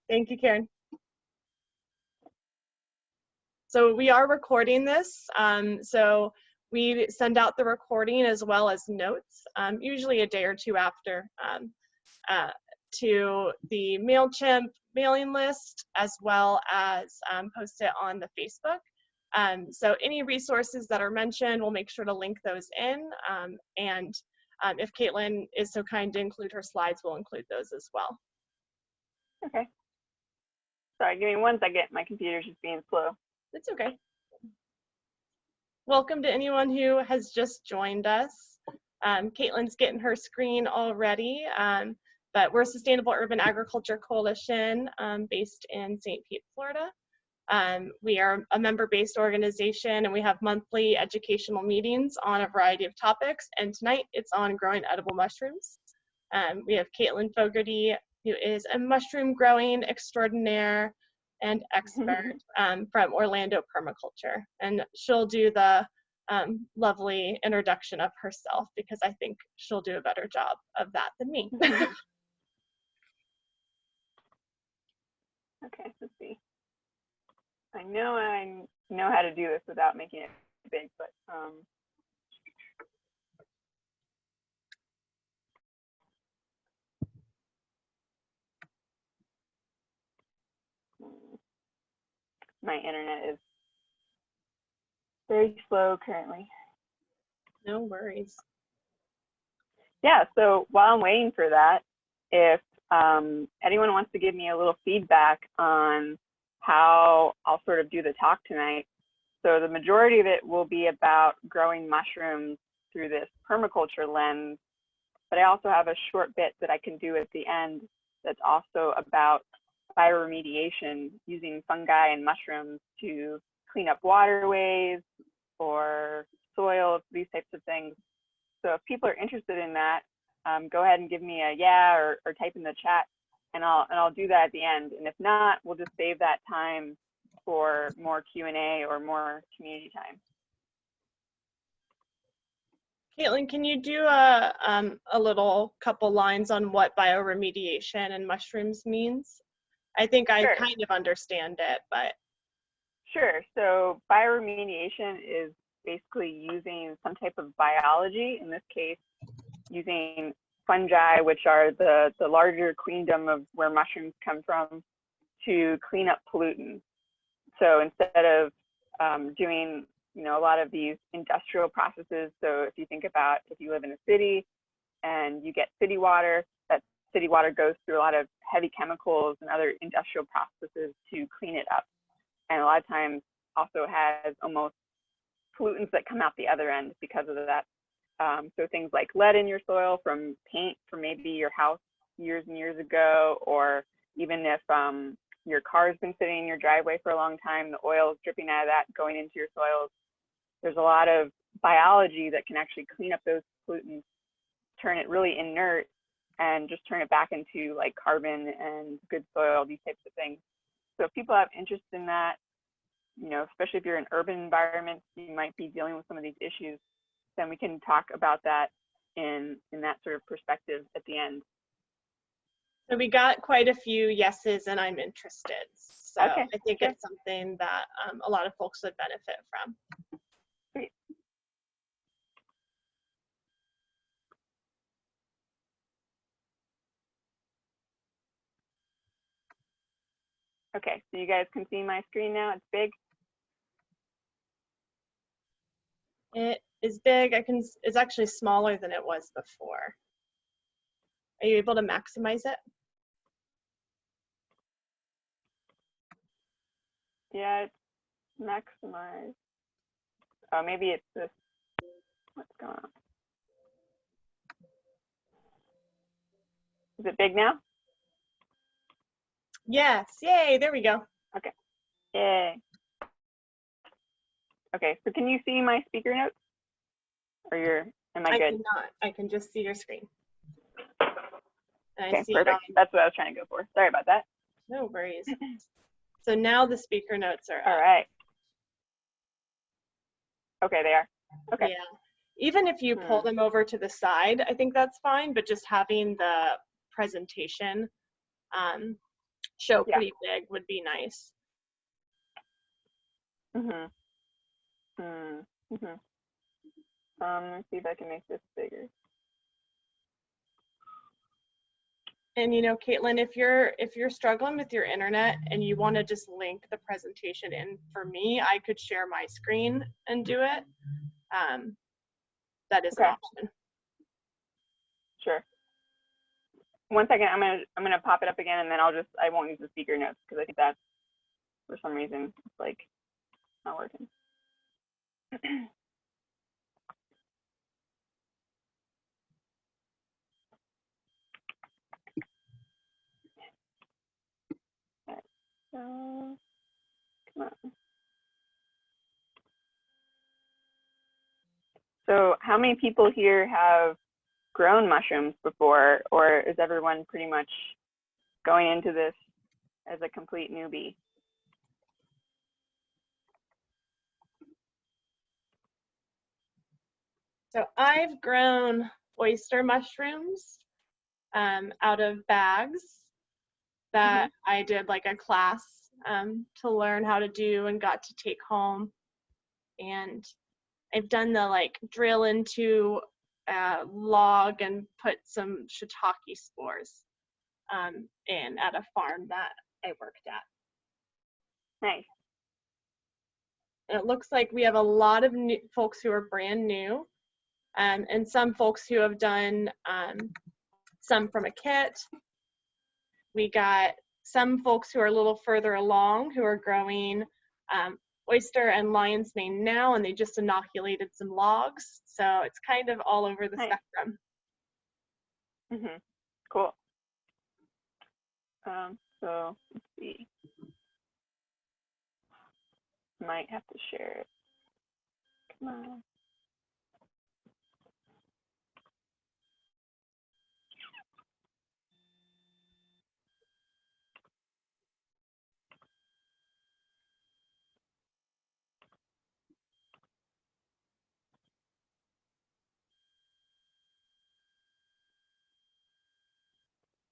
Thank you, Karen. So we are recording this. So we send out the recording as well as notes, usually a day or two after, to the MailChimp mailing list, as well as post it on the Facebook. So any resources that are mentioned, we'll make sure to link those in. And if Caitlin is so kind to include her slides, we'll include those as well. Okay. Sorry, give me 1 second. My computer's just being slow. It's okay. Welcome to anyone who has just joined us. Caitlin's getting her screen already, but we're a Sustainable Urban Agriculture Coalition based in St. Pete, Florida. We are a member-based organization, and we have monthly educational meetings on a variety of topics, and tonight it's on growing edible mushrooms. We have Caitlin Fogarty, who is a mushroom growing extraordinaire and expert from Orlando Permaculture, and she'll do the lovely introduction of herself, because I think she'll do a better job of that than me. Okay, let's see. I know how to do this without making it big, but my internet is very slow currently. No worries. Yeah, so while I'm waiting for that, if anyone wants to give me a little feedback on how I'll sort of do the talk tonight. So the majority of it will be about growing mushrooms through this permaculture lens, but I also have a short bit that I can do at the end that's also about bioremediation, using fungi and mushrooms to clean up waterways or soil, these types of things. So if people are interested in that, go ahead and give me a yeah or type in the chat, and I'll do that at the end. And if not, we'll just save that time for more Q&A or more community time. Caitlin, can you do a little couple lines on what bioremediation and mushrooms means? I think I kind of understand it, but. Sure. So bioremediation is basically using some type of biology, in this case, using fungi, which are the larger queendom of where mushrooms come from, to clean up pollutants. So instead of doing, a lot of these industrial processes, so if you think about if you live in a city and you get city water, that city water goes through a lot of heavy chemicals and other industrial processes to clean it up. And a lot of times also has almost pollutants that come out the other end because of that. So things like lead in your soil from paint from maybe your house years and years ago, or even if your car's been sitting in your driveway for a long time, the oil is dripping out of that, going into your soils. There's a lot of biology that can actually clean up those pollutants, turn it really inert, and just turn it back into like carbon and good soil, these types of things. So if people have interest in that, especially if you're in urban environments, you might be dealing with some of these issues, then we can talk about that in that sort of perspective at the end. So we got quite a few yeses and I'm interested. So okay, I think it's something that a lot of folks would benefit from. Great. Okay, so you guys can see my screen now, it's big. It is big. It's actually smaller than it was before. Are you able to maximize it? Yeah, it's maximized. Oh, maybe it's this. What's going on? Is it big now? Yes, yay, there we go. Okay, yay. Okay, so can you see my speaker notes? Or am I good? I cannot. I can just see your screen. And okay, perfect. That's what I was trying to go for. Sorry about that. No worries. So now the speaker notes are up. All right. Okay, they are. Okay. Yeah. Even if you pull them over to the side, I think that's fine, but just having the presentation show Yeah. pretty big would be nice. Mhm. Mhm. Let's see if I can make this bigger. And you know, Caitlin, if you're struggling with your internet and you want to just link the presentation in for me, I could share my screen and do it. That is an Okay. option. Sure. 1 second, I'm gonna pop it up again, and then I won't use the speaker notes because I think that for some reason it's like not working. Okay. So come on. So how many people here have grown mushrooms before, or is everyone pretty much going into this as a complete newbie? So I've grown oyster mushrooms out of bags that I did like a class to learn how to do and got to take home. And I've done the like drill into a log and put some shiitake spores in at a farm that I worked at. Nice. And it looks like we have a lot of new folks who are brand new, and some folks who have done some from a kit. We got some folks who are a little further along who are growing oyster and lion's mane now, and they just inoculated some logs. So it's kind of all over the spectrum. Cool. So let's see. Might have to share it. Come on.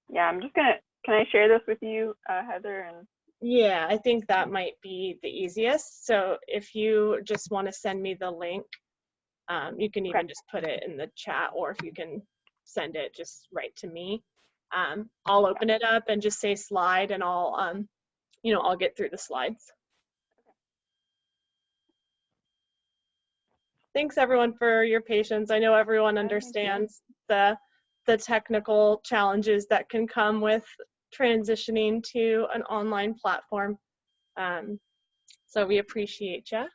Yeah, I'm just gonna, can I share this with you, Heather? And Yeah, I think that might be the easiest. So if you just want to send me the link, you can even just put it in the chat, or if you can send it just right to me. I'll open it up and just say slide, and I'll I'll get through the slides. Thanks everyone for your patience. I know everyone understands the technical challenges that can come with transitioning to an online platform. So we appreciate you.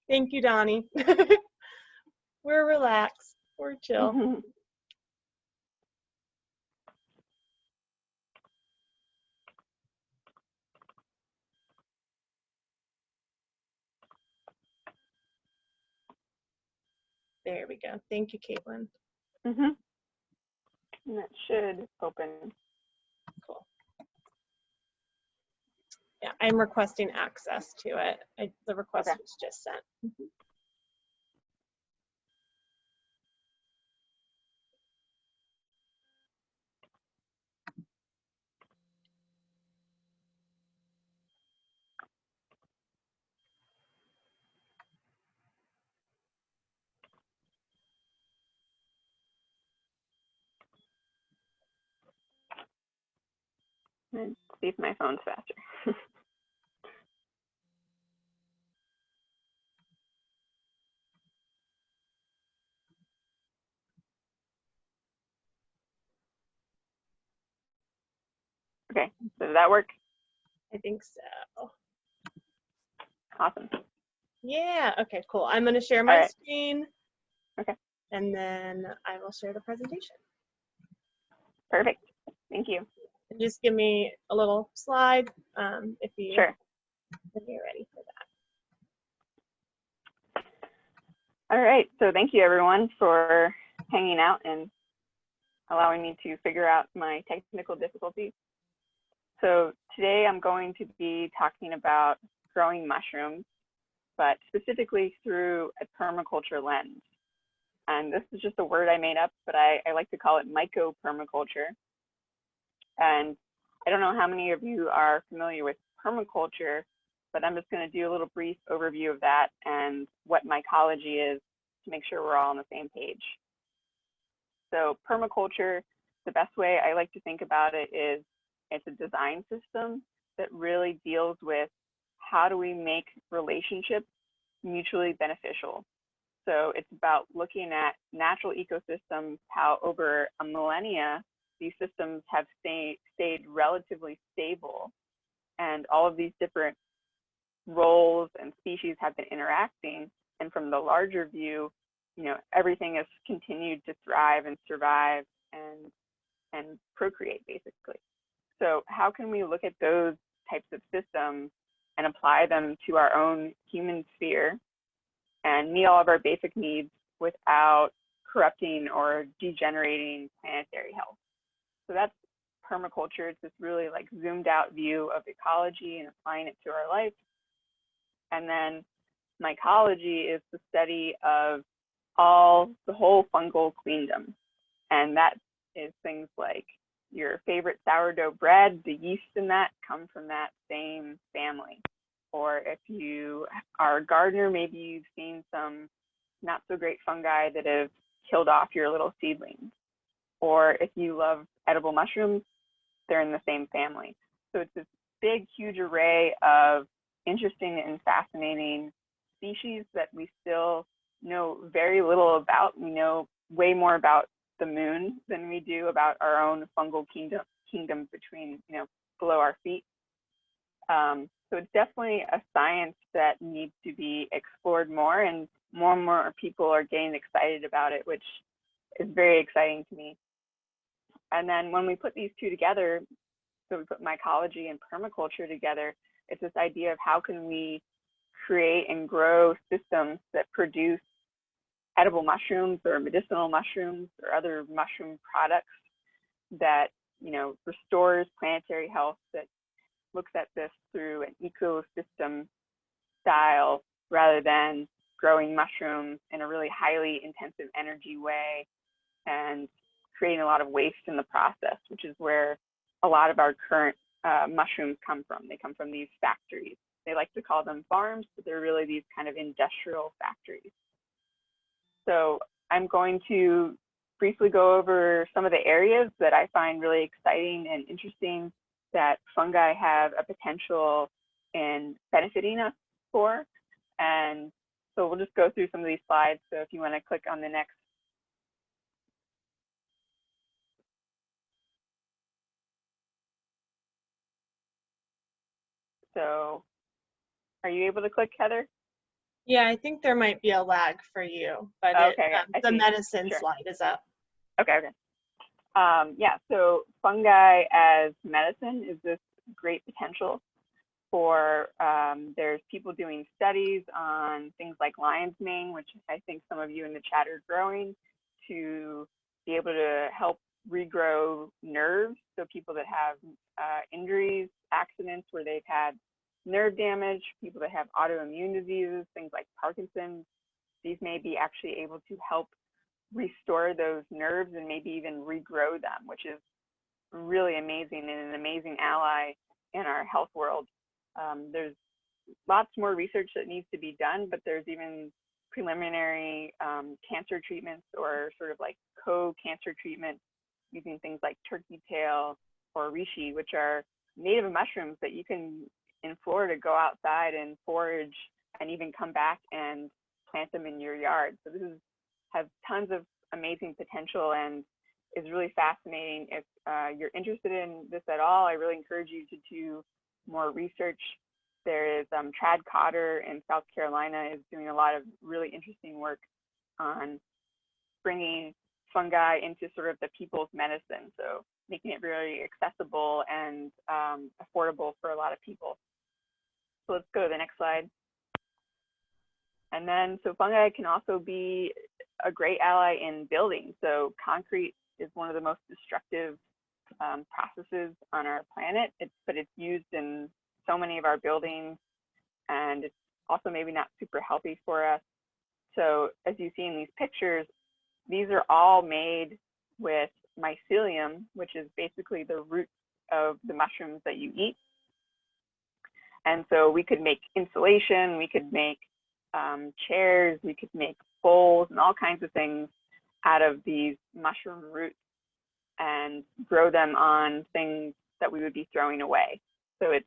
Thank you, Donnie. We're relaxed. We're chill. There we go. Thank you, Caitlin. And that should open. Cool. Yeah, I'm requesting access to it. The request was just sent. Let's see if my phone's faster. Okay, so does that work? I think so. Awesome. Yeah, okay, cool. I'm gonna share my screen. Okay. And then I will share the presentation. Perfect, thank you. And just give me a little slide if you're ready for that. All right, so thank you everyone for hanging out and allowing me to figure out my technical difficulties. So today I'm going to be talking about growing mushrooms, but specifically through a permaculture lens. And this is just a word I made up, but I like to call it mycopermaculture. And I don't know how many of you are familiar with permaculture, but I'm just going to do a little brief overview of that and what mycology is to make sure we're all on the same page. So permaculture, the best way I like to think about it is it's a design system that really deals with how do we make relationships mutually beneficial. So it's about looking at natural ecosystems, how over a millennia, these systems have stayed relatively stable, and all of these different roles and species have been interacting. And from the larger view, everything has continued to thrive and survive and procreate, basically. So how can we look at those types of systems and apply them to our own human sphere and meet all of our basic needs without corrupting or degenerating planetary health? So that's permaculture. It's this really like zoomed out view of ecology and applying it to our life. And then mycology is the study of the whole fungal queendom. And that is things like your favorite sourdough bread, the yeast in that come from that same family. Or if you are a gardener, maybe you've seen some not so great fungi that have killed off your little seedlings. Or if you love edible mushrooms, they're in the same family. So it's this big, huge array of interesting and fascinating species that we still know very little about. We know way more about the moon than we do about our own fungal kingdoms between, below our feet. So it's definitely a science that needs to be explored more, and more people are getting excited about it, which is very exciting to me. And then when we put these two together, so we put mycology and permaculture together, it's this idea of how can we create and grow systems that produce edible mushrooms or medicinal mushrooms or other mushroom products that, restores planetary health, that looks at this through an ecosystem style rather than growing mushrooms in a really highly intensive energy way and creating a lot of waste in the process, which is where a lot of our current mushrooms come from. They come from these factories. They like to call them farms, but they're really these kind of industrial factories. So I'm going to briefly go over some of the areas that I find really exciting and interesting that fungi have a potential in benefiting us for. And so we'll just go through some of these slides. So if you want to click on the next. So are you able to click, Heather? Yeah, I think there might be a lag for you, but okay, the medicine sure. slide is up. Okay. Yeah, so fungi as medicine is this great potential for, there's people doing studies on things like lion's mane, which I think some of you in the chat are growing, to be able to help regrow nerves. So people that have injuries, accidents where they've had nerve damage, people that have autoimmune diseases, things like Parkinson's, these may be actually able to help restore those nerves and maybe even regrow them, which is really amazing and an amazing ally in our health world. There's lots more research that needs to be done, but there's even preliminary cancer treatments or sort of like co-cancer treatments using things like turkey tail or reishi, which are native mushrooms that you can, in Florida, go outside and forage and even come back and plant them in your yard. So this has tons of amazing potential and is really fascinating. If you're interested in this at all, I really encourage you to do more research. There is Trad Cotter in South Carolina is doing a lot of really interesting work on bringing fungi into sort of the people's medicine. So making it really accessible and affordable for a lot of people. So let's go to the next slide. And then, so fungi can also be a great ally in building. So concrete is one of the most destructive processes on our planet, but it's used in so many of our buildings, and it's also maybe not super healthy for us. So as you see in these pictures, these are all made with mycelium, which is basically the root of the mushrooms that you eat. And so we could make insulation, we could make chairs, we could make bowls and all kinds of things out of these mushroom roots and grow them on things that we would be throwing away. So it's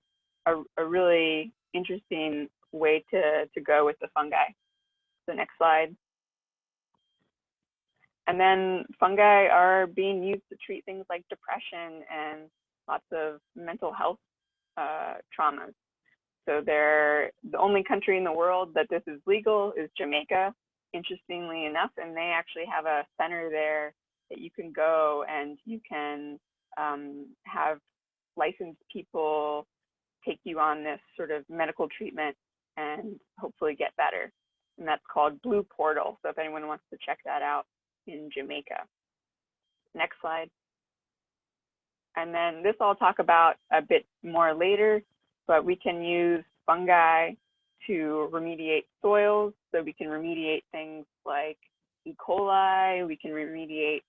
a really interesting way to go with the fungi. The next slide. And then fungi are being used to treat things like depression and lots of mental health traumas. So they're the only country in the world that this is legal is Jamaica, interestingly enough, and they actually have a center there that you can go and you can have licensed people take you on this sort of medical treatment and hopefully get better. And that's called Blue Portal. So if anyone wants to check that out in Jamaica. Next slide. And then this I'll talk about a bit more later, but we can use fungi to remediate soils. So we can remediate things like E. coli, we can remediate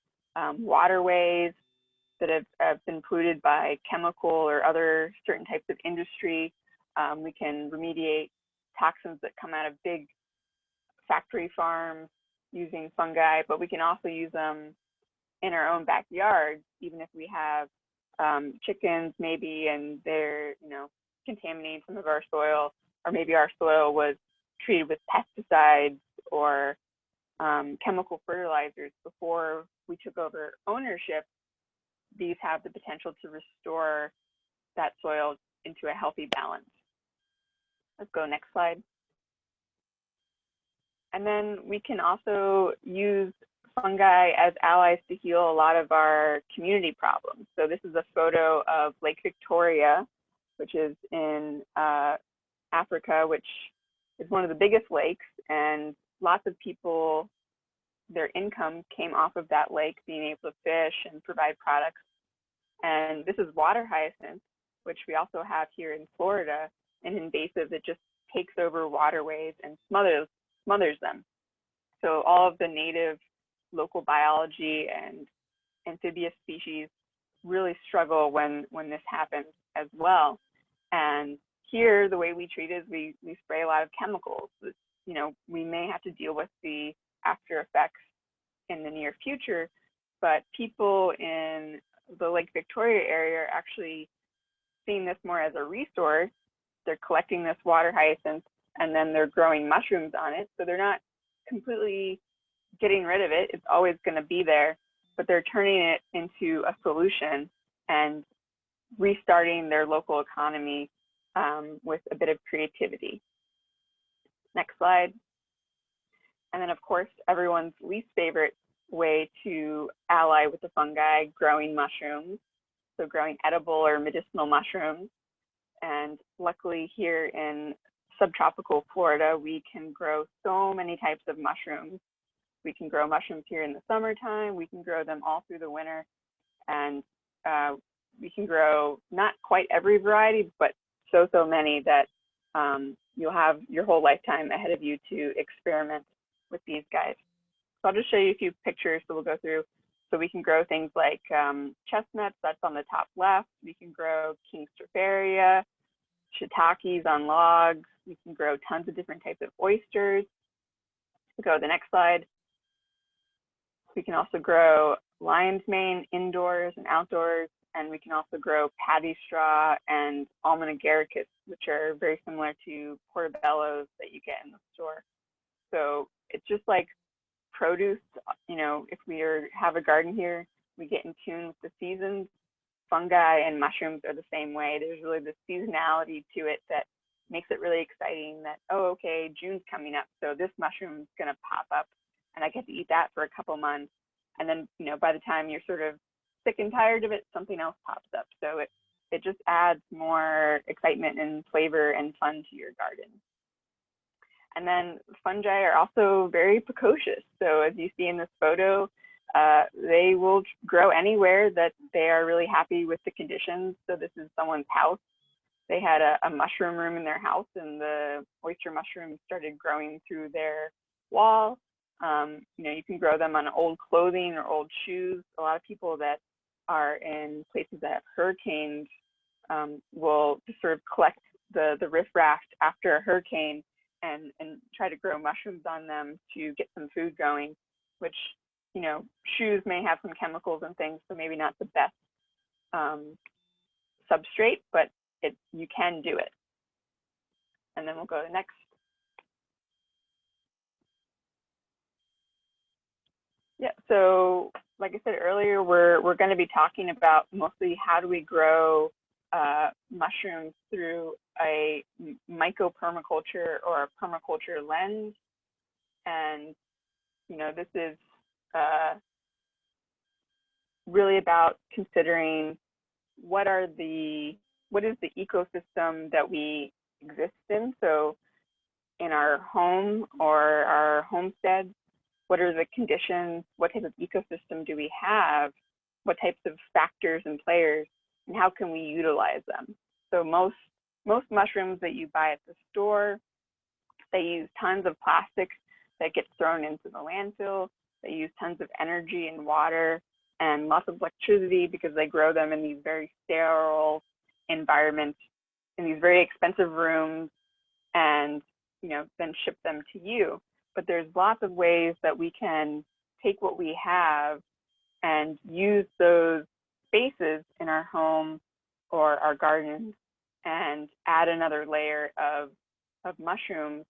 waterways that have been polluted by chemical or other certain types of industry. We can remediate toxins that come out of big factory farms using fungi, but we can also use them in our own backyard, even if we have chickens maybe, and they're, contaminating some of our soil, or maybe our soil was treated with pesticides or chemical fertilizers before we took over ownership. These have the potential to restore that soil into a healthy balance. Let's go next slide. And then we can also use fungi as allies to heal a lot of our community problems. So this is a photo of Lake Victoria, which is in Africa, which is one of the biggest lakes, and lots of people, their income came off of that lake, being able to fish and provide products. And this is water hyacinth, which we also have here in Florida, an invasive that just takes over waterways and smothers them. So all of the native local biology and amphibious species really struggle when this happens as well. And here, the way we treat is we spray a lot of chemicals. We may have to deal with the after effects in the near future, but people in the Lake Victoria area are actually seeing this more as a resource. They're collecting this water hyacinth and then they're growing mushrooms on it. So they're not completely getting rid of it. It's always going to be there, but they're turning it into a solution and restarting their local economy with a bit of creativity. Next slide. And then, of course, everyone's least favorite way to ally with the fungi, growing mushrooms. So growing edible or medicinal mushrooms. And luckily here in subtropical Florida, we can grow so many types of mushrooms. We can grow mushrooms here in the summertime. We can grow them all through the winter. And we can grow not quite every variety, but so many that you'll have your whole lifetime ahead of you to experiment with these guys. So I'll just show you a few pictures that we'll go through. So we can grow things like chestnuts, that's on the top left. We can grow King Stropharia, shiitakes on logs. We can grow tons of different types of oysters. Go to the next slide. We can also grow lion's mane indoors and outdoors, and we can also grow paddy straw and almond agaricus, which are very similar to portobellos that you get in the store. So it's just like produce, if we have a garden here, we get in tune with the seasons. Fungi and mushrooms are the same way. There's really this seasonality to it that makes it really exciting that, oh, okay, June's coming up, so this mushroom's gonna pop up and I get to eat that for a couple months. And then, by the time you're sort of sick and tired of it, something else pops up. So it just adds more excitement and flavor and fun to your garden. And then fungi are also very precocious. So as you see in this photo, they will grow anywhere that they are really happy with the conditions. So this is someone's house. They had a mushroom room in their house, and the oyster mushrooms started growing through their wall. You know, you can grow them on old clothing or old shoes. A lot of people that are in places that have hurricanes will just sort of collect the riffraff after a hurricane and try to grow mushrooms on them to get some food going, which, you know, shoes may have some chemicals and things, so maybe not the best substrate, but you can do it. And then we'll go to next. Yeah, so like I said earlier, we're going to be talking about mostly how do we grow mushrooms through a mycopermaculture or a permaculture lens. And, you know, this is really about considering what is the ecosystem that we exist in. So in our home or our homestead, what are the conditions? What type of ecosystem do we have? What types of factors and players, and how can we utilize them? So most mushrooms that you buy at the store, they use tons of plastic that gets thrown into the landfill. They use tons of energy and water and lots of electricity because they grow them in these very sterile environments, in these very expensive rooms, and, you know, then ship them to you. But there's lots of ways that we can take what we have and use those spaces in our home or our gardens and add another layer of mushrooms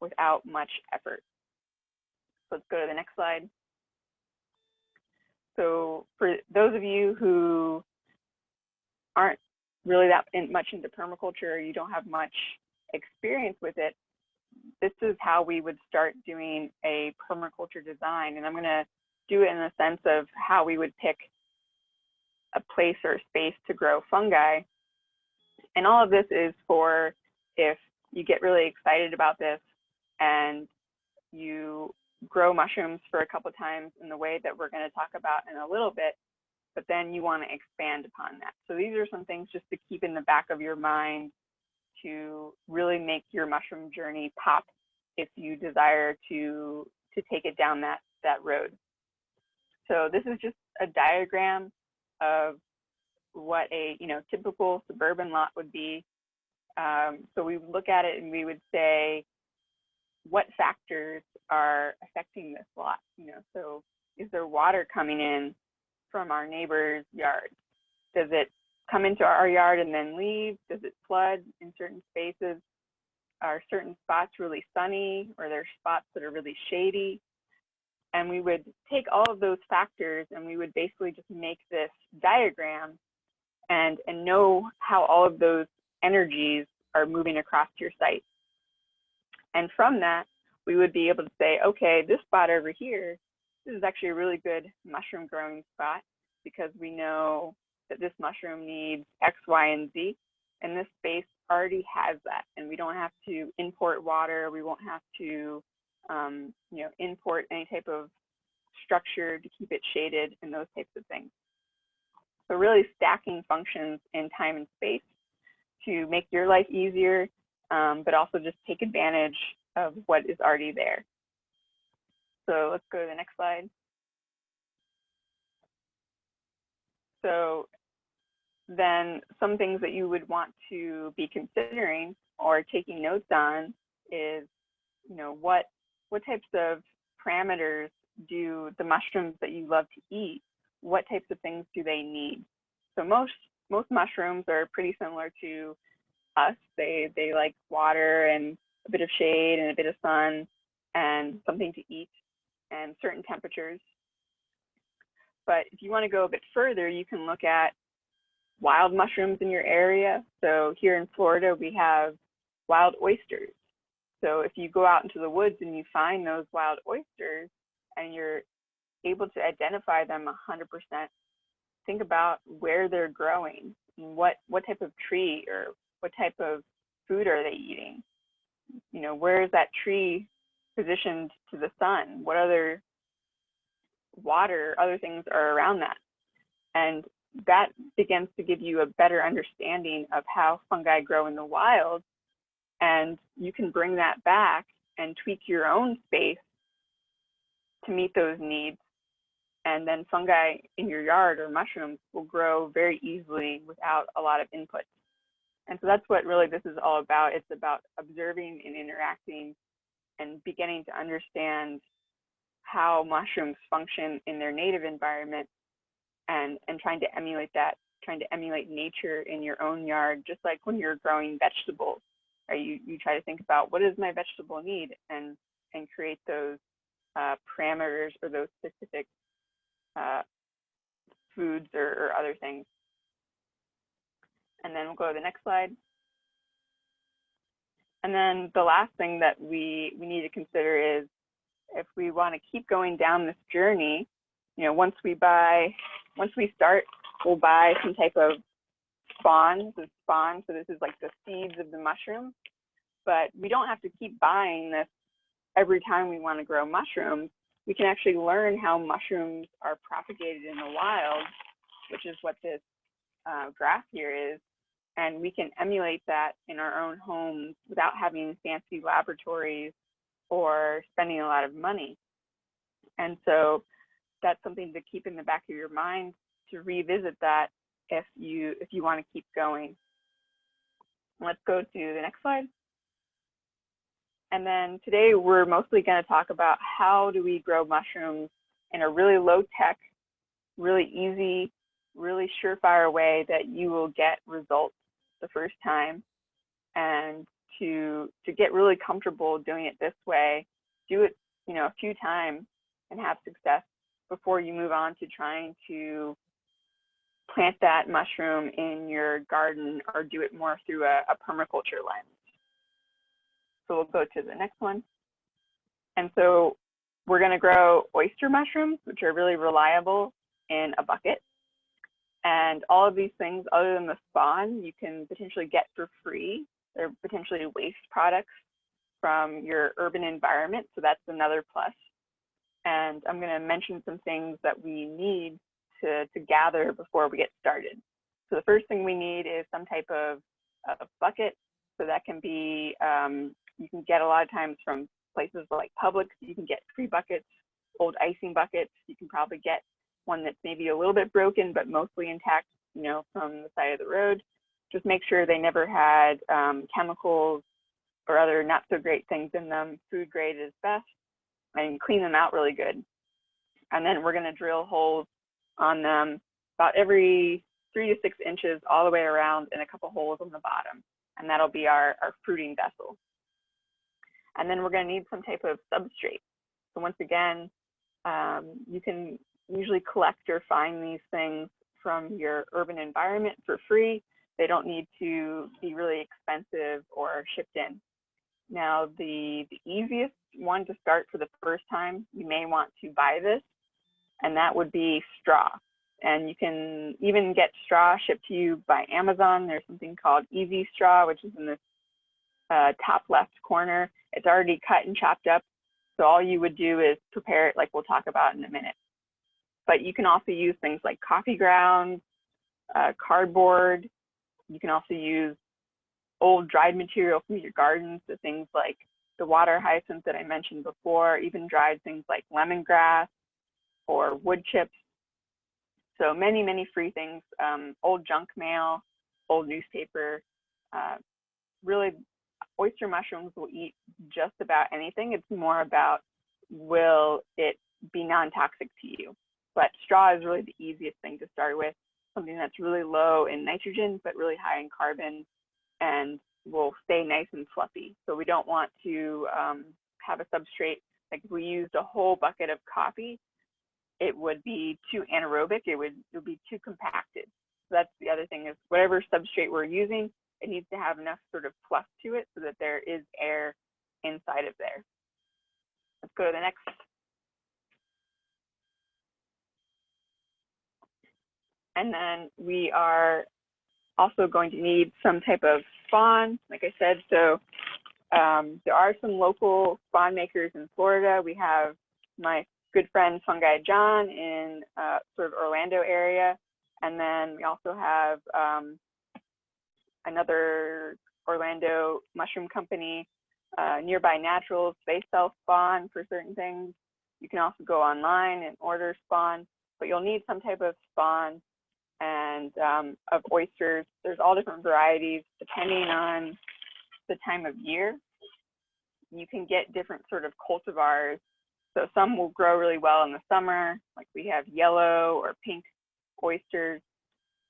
without much effort. So let's go to the next slide. So for those of you who aren't really that much into permaculture, you don't have much experience with it, this is how we would start doing a permaculture design. And I'm going to do it in the sense of how we would pick a place or a space to grow fungi. And all of this is for if you get really excited about this and you grow mushrooms for a couple times in the way that we're going to talk about in a little bit, but then you want to expand upon that. So these are some things just to keep in the back of your mind to really make your mushroom journey pop if you desire to take it down that road. So this is just a diagram of what a typical suburban lot would be. So we would look at it and we would say, what factors are affecting this lot? So is there water coming in from our neighbor's yard? Does it come into our yard and then leave? Does it flood in certain spaces? Are certain spots really sunny, or there are spots that are really shady? And we would take all of those factors and we would basically just make this diagram and know how all of those energies are moving across your site. And from that, we would be able to say, okay, this spot over here, this is actually a really good mushroom growing spot because we know that this mushroom needs X, Y, and Z, and this space already has that, and we don't have to import water. We won't have to, import any type of structure to keep it shaded and those types of things. So really stacking functions in time and space to make your life easier, but also just take advantage of what is already there. So let's go to the next slide. So then some things that you would want to be considering or taking notes on is, what types of parameters do the mushrooms that you love to eat, what types of things do they need? So most mushrooms are pretty similar to us. They like water and a bit of shade and a bit of sun and something to eat and certain temperatures. But if you want to go a bit further, you can look at wild mushrooms in your area. So here in Florida, we have wild oysters. So if you go out into the woods and you find those wild oysters and you're able to identify them 100%, think about where they're growing and what type of tree or what type of food are they eating? Where is that tree positioned to the sun? What other water, other things are around that. And that begins to give you a better understanding of how fungi grow in the wild. And you can bring that back and tweak your own space to meet those needs. And then fungi in your yard or mushrooms will grow very easily without a lot of input. And so that's what really this is all about. It's about observing and interacting and beginning to understand how mushrooms function in their native environment, and trying to emulate that, trying to emulate nature in your own yard, just like when you're growing vegetables. Right? You try to think about, what does my vegetable need, and create those parameters or those specific foods or other things. And then we'll go to the next slide. And then the last thing that we need to consider is, if we want to keep going down this journey, you know, once we start, we'll buy some type of spawn. This is spawn, so this is like the seeds of the mushroom. But we don't have to keep buying this every time we want to grow mushrooms. We can actually learn how mushrooms are propagated in the wild, which is what this graph here is. And we can emulate that in our own homes without having fancy laboratories or spending a lot of money. And so that's something to keep in the back of your mind, to revisit that if you want to keep going. Let's go to the next slide. And then today we're mostly going to talk about how do we grow mushrooms in a really low tech, really easy, really surefire way that you will get results the first time. And to get really comfortable doing it this way, do it, you know, a few times and have success before you move on to trying to plant that mushroom in your garden or do it more through a permaculture lens. So we'll go to the next one. And so we're going to grow oyster mushrooms, which are really reliable in a bucket. And all of these things, other than the spawn, you can potentially get for free. They're potentially waste products from your urban environment, so that's another plus. And I'm going to mention some things that we need to gather before we get started. So the first thing we need is some type of bucket. So that can be, you can get a lot of times from places like Publix. You can get free buckets, old icing buckets. You can probably get one that's maybe a little bit broken, but mostly intact, you know, from the side of the road. Just make sure they never had chemicals or other not so great things in them. Food grade is best, and clean them out really good. And then we're going to drill holes on them about every 3 to 6 inches all the way around, and a couple holes on the bottom. And that'll be our fruiting vessel. And then we're going to need some type of substrate. So once again, you can usually collect or find these things from your urban environment for free. They don't need to be really expensive or shipped in. Now, the easiest one to start for the first time, you may want to buy this, and that would be straw. And you can even get straw shipped to you by Amazon. There's something called Easy Straw, which is in this top left corner. It's already cut and chopped up. So all you would do is prepare it like we'll talk about in a minute. But you can also use things like coffee grounds, cardboard. You can also use old dried material from your garden, so things like the water hyacinth that I mentioned before, even dried things like lemongrass or wood chips. So many, many free things, old junk mail, old newspaper. Really, oyster mushrooms will eat just about anything. It's more about, will it be non-toxic to you? But straw is really the easiest thing to start with, something that's really low in nitrogen, but really high in carbon, and will stay nice and fluffy. So we don't want to have a substrate, like if we used a whole bucket of coffee, it would be too anaerobic, it would be too compacted. So that's the other thing, is whatever substrate we're using, it needs to have enough sort of fluff to it so that there is air inside of there. Let's go to the next. And then we are also going to need some type of spawn, like I said. So there are some local spawn makers in Florida. We have good friend Fungi John in sort of Orlando area. And then we also have another Orlando mushroom company, Nearby Naturals. They sell spawn for certain things. You can also go online and order spawn, but you'll need some type of spawn and of oysters. There's all different varieties depending on the time of year. You can get different sort of cultivars. So some will grow really well in the summer, like we have yellow or pink oysters.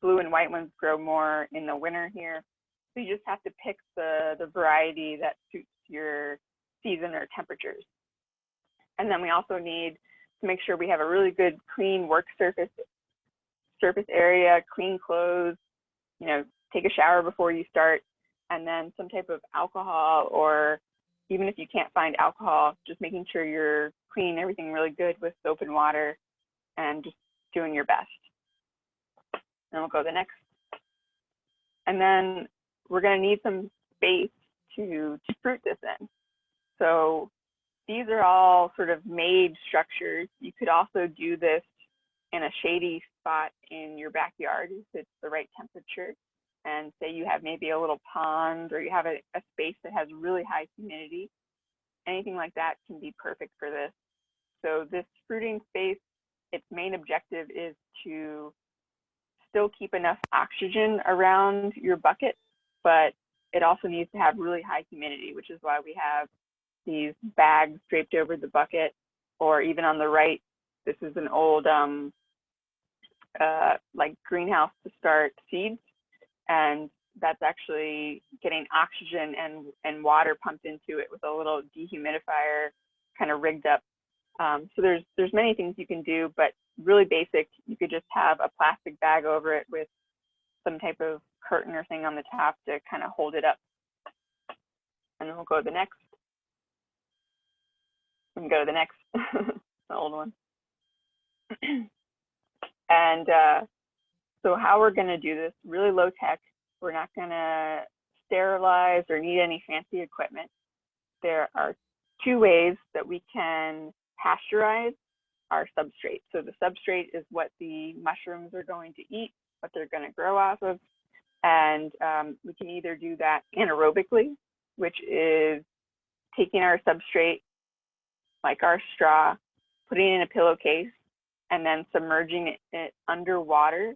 Blue and white ones grow more in the winter here. So you just have to pick the variety that suits your season or temperatures. And then we also need to make sure we have a really good clean work surface area, clean clothes, you know, take a shower before you start, and then some type of alcohol, or even if you can't find alcohol, just making sure you're cleaning everything really good with soap and water and just doing your best. And we'll go to the next. And then we're going to need some space to fruit this in. So these are all sort of made structures. You could also do this in a shady spot in your backyard if it's the right temperature. And say you have maybe a little pond, or you have a space that has really high humidity. Anything like that can be perfect for this. So this fruiting space, its main objective is to still keep enough oxygen around your bucket, but it also needs to have really high humidity, which is why we have these bags draped over the bucket. Or even on the right, this is an old like greenhouse to start seeds, and that's actually getting oxygen and water pumped into it with a little dehumidifier kind of rigged up. So there's many things you can do, but really basic, you could just have a plastic bag over it with some type of curtain or thing on the top to kind of hold it up. And then we'll go to the next. We can go to the next, the old one. And so how we're going to do this, really low tech. We're not going to sterilize or need any fancy equipment. There are two ways that we can pasteurize our substrate. So the substrate is what the mushrooms are going to eat, what they're going to grow off of. And we can either do that anaerobically, which is taking our substrate, like our straw, putting it in a pillowcase, and then submerging it underwater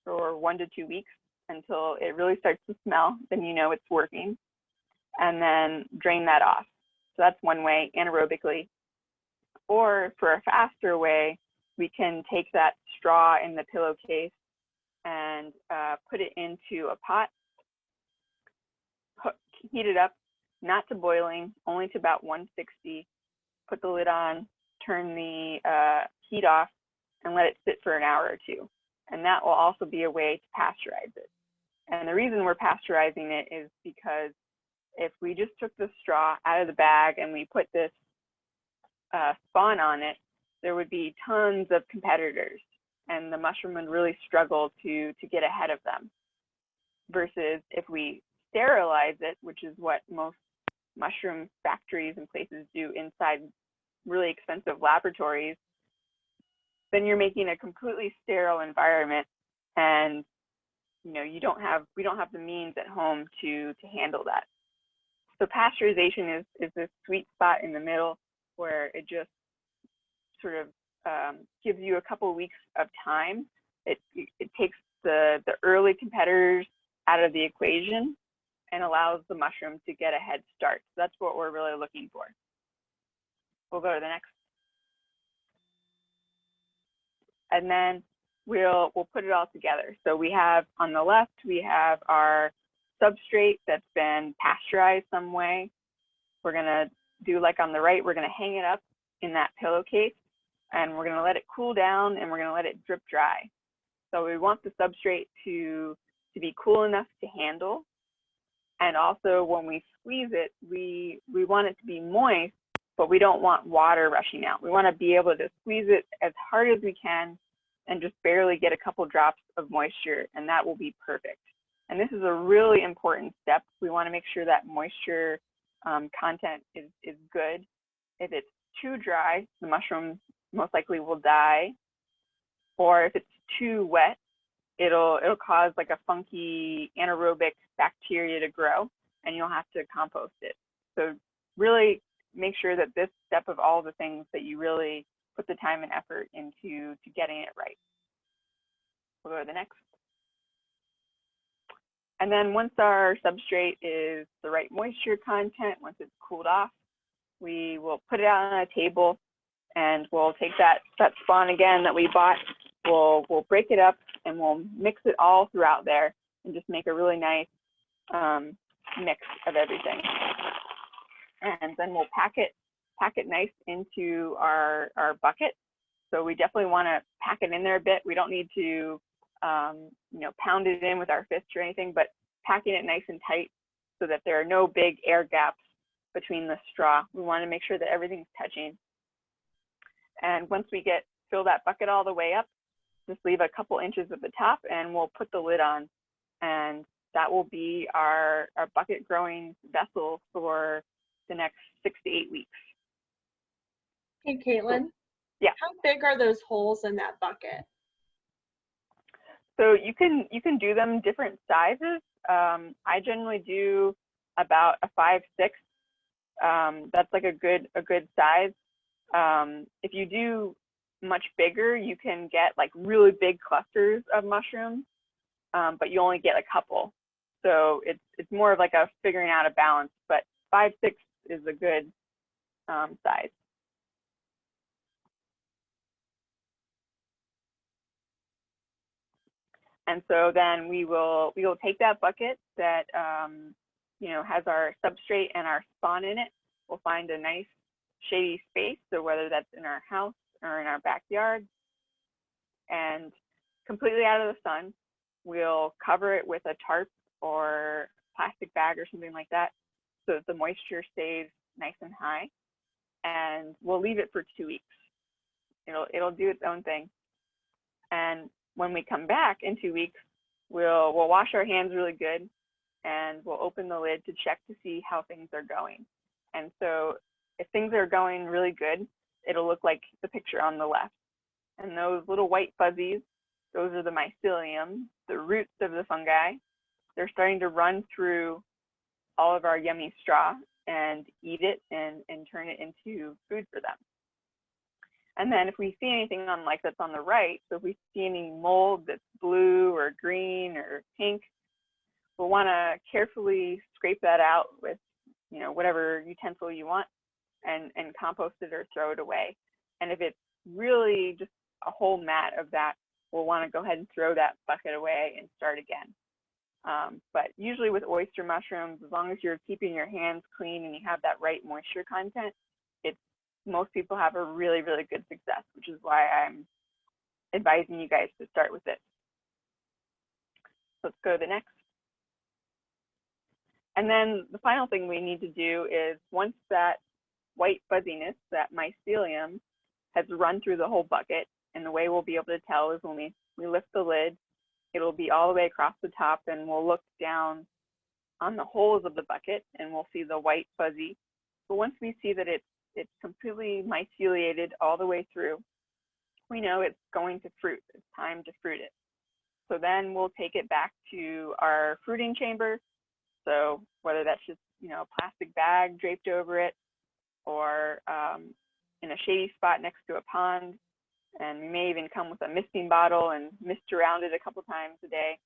for 1 to 2 weeks until it really starts to smell. Then you know it's working, and then drain that off. So that's one way, anaerobically. Or for a faster way, we can take that straw in the pillowcase and put it into a pot, heat it up, not to boiling, only to about 160, put the lid on, turn the heat off, and let it sit for an hour or two. And that will also be a way to pasteurize it. And the reason we're pasteurizing it is because if we just took the straw out of the bag and we put this spawn on it, there would be tons of competitors, and the mushroom would really struggle to get ahead of them. Versus if we sterilize it, which is what most mushroom factories and places do inside really expensive laboratories, then you're making a completely sterile environment, and you know we don't have the means at home to handle that. So pasteurization is this sweet spot in the middle where it just sort of gives you a couple of weeks of time. It takes the early competitors out of the equation and allows the mushroom to get a head start. So that's what we're really looking for. We'll go to the next. And then we'll put it all together. So we have on the left, we have our substrate that's been pasteurized some way. We're gonna do like on the right, we're gonna hang it up in that pillowcase, and we're gonna let it cool down, and we're gonna let it drip dry. So we want the substrate to be cool enough to handle. And also when we squeeze it, we want it to be moist, but we don't want water rushing out. We want to be able to squeeze it as hard as we can and just barely get a couple drops of moisture, and that will be perfect. And this is a really important step. We want to make sure that moisture content is good. If it's too dry, the mushroom most likely will die. Or if it's too wet, it'll cause like a funky anaerobic bacteria to grow, and you'll have to compost it. So really make sure that this step of all the things that you really put the time and effort into getting it right. We'll go to the next. And then once our substrate is the right moisture content, once it's cooled off, we will put it out on a table, and we'll take that spawn again that we bought, we'll break it up, and we'll mix it all throughout there and just make a really nice mix of everything. And then we'll pack it nice into our bucket. So we definitely want to pack it in there a bit. We don't need to, you know, pound it in with our fists or anything, but packing it nice and tight so that there are no big air gaps between the straw. We want to make sure that everything's touching. And once we fill that bucket all the way up, just leave a couple inches at the top, and we'll put the lid on. And that will be our bucket growing vessel for the next 6 to 8 weeks. Hey, Caitlin. Yeah. How big are those holes in that bucket? So you can do them different sizes. I generally do about a 5/6. That's like a good size. If you do much bigger, you can get like really big clusters of mushrooms, but you only get a couple. So it's more of like a figuring out a balance, but 5/6 is a good size. And so then we will take that bucket that you know, has our substrate and our spawn in it. We'll find a nice shady space, so whether that's in our house or in our backyard, and completely out of the sun, we'll cover it with a tarp or plastic bag or something like that, so that the moisture stays nice and high. And we'll leave it for 2 weeks. It'll do its own thing. And when we come back in 2 weeks, we'll wash our hands really good, and we'll open the lid to check to see how things are going. And so if things are going really good, it'll look like the picture on the left. And those little white fuzzies, those are the mycelium, the roots of the fungi. They're starting to run through all of our yummy straw and eat it and turn it into food for them. And then if we see anything on like that's on the right, so if we see any mold that's blue or green or pink, we'll want to carefully scrape that out with, you know, whatever utensil you want, and compost it or throw it away. And if it's really just a whole mat of that, we'll want to go ahead and throw that bucket away and start again. But usually with oyster mushrooms, as long as you're keeping your hands clean and you have that right moisture content, most people have a really, really good success, which is why I'm advising you guys to start with it. Let's go to the next. And then the final thing we need to do is, once that white fuzziness, that mycelium, has run through the whole bucket, and the way we'll be able to tell is when we lift the lid, it'll be all the way across the top, and we'll look down on the holes of the bucket, and we'll see the white fuzzy. But once we see that it's completely myceliated all the way through, we know it's going to fruit. It's time to fruit it. So then we'll take it back to our fruiting chamber. So whether that's just, you know, a plastic bag draped over it, or in a shady spot next to a pond, and we may even come with a misting bottle and mist around it a couple times a day,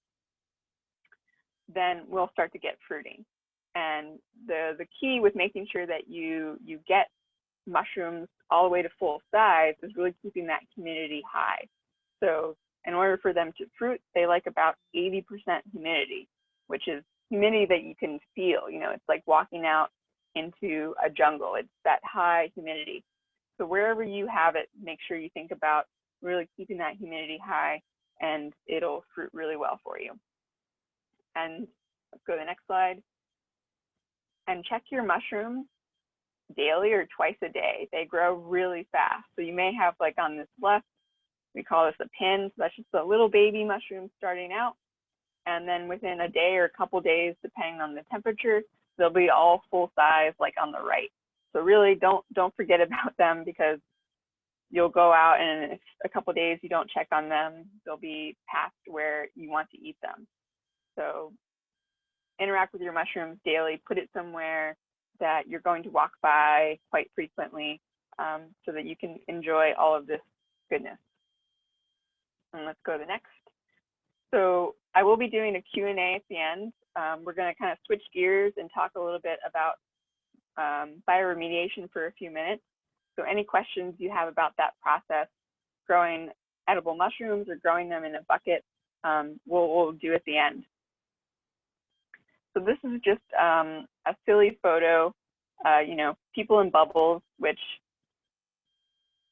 then we'll start to get fruiting. And the key with making sure that you get mushrooms all the way to full size is really keeping that humidity high. So in order for them to fruit, they like about 80% humidity, which is humidity that you can feel. You know, it's like walking out into a jungle. It's that high humidity. So wherever you have it, make sure you think about really keeping that humidity high, and it'll fruit really well for you. And let's go to the next slide. And check your mushrooms daily or twice a day. They grow really fast. So you may have, like on this left, we call this a pin. So that's just a little baby mushroom starting out. And then within a day or a couple days, depending on the temperature, they'll be all full size, like on the right. So really don't forget about them, because you'll go out and if a couple of days you don't check on them, they'll be past where you want to eat them. So interact with your mushrooms daily, put it somewhere that you're going to walk by quite frequently, so that you can enjoy all of this goodness. And let's go to the next. So I will be doing a Q&A at the end. We're going to kind of switch gears and talk a little bit about bioremediation for a few minutes. So any questions you have about that process, growing edible mushrooms or growing them in a bucket, we'll do at the end. So this is just a silly photo, you know, people in bubbles, which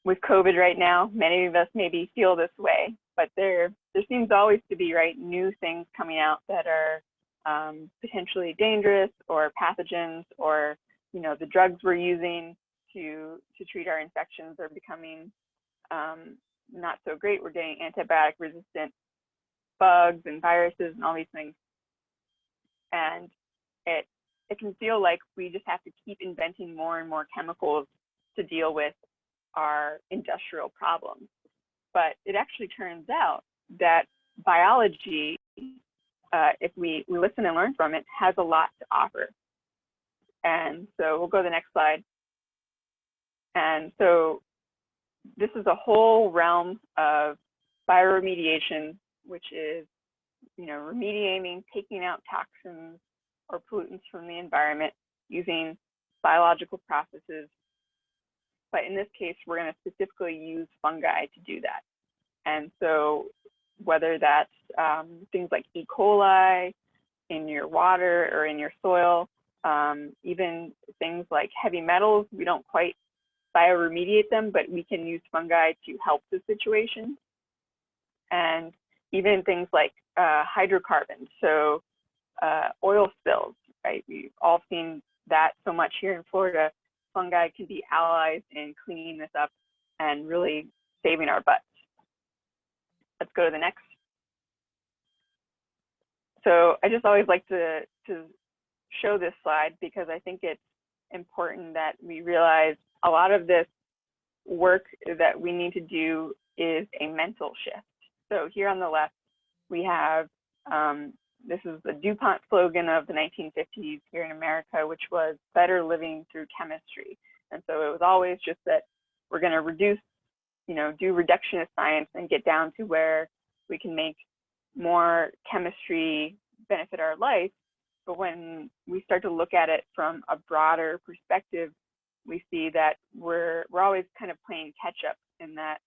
with COVID right now, many of us maybe feel this way, but there seems always to be, right, new things coming out that are potentially dangerous or pathogens, or, you know, the drugs we're using to treat our infections are becoming not so great. We're getting antibiotic resistant bugs and viruses and all these things. And it can feel like we just have to keep inventing more and more chemicals to deal with our industrial problems. But it actually turns out that biology, if we listen and learn from it, has a lot to offer. And so we'll go to the next slide. And so this is a whole realm of bioremediation, which is, you know, remediating, taking out toxins or pollutants from the environment using biological processes. But in this case, we're going to specifically use fungi to do that. And so whether that's things like E. coli in your water or in your soil, even things like heavy metals, we don't quite bioremediate them, but we can use fungi to help the situation. And even things like hydrocarbons, so oil spills, right? We've all seen that so much here in Florida. Fungi can be allies in cleaning this up and really saving our butts. Let's go to the next. So I just always like to show this slide because I think it's important that we realize a lot of this work that we need to do is a mental shift. So here on the left, we have, this is the DuPont slogan of the 1950s here in America, which was better living through chemistry. And so it was always just that we're going to reduce, you know, do reductionist science and get down to where we can make more chemistry benefit our life. But when we start to look at it from a broader perspective, we see that we're always kind of playing catch up in that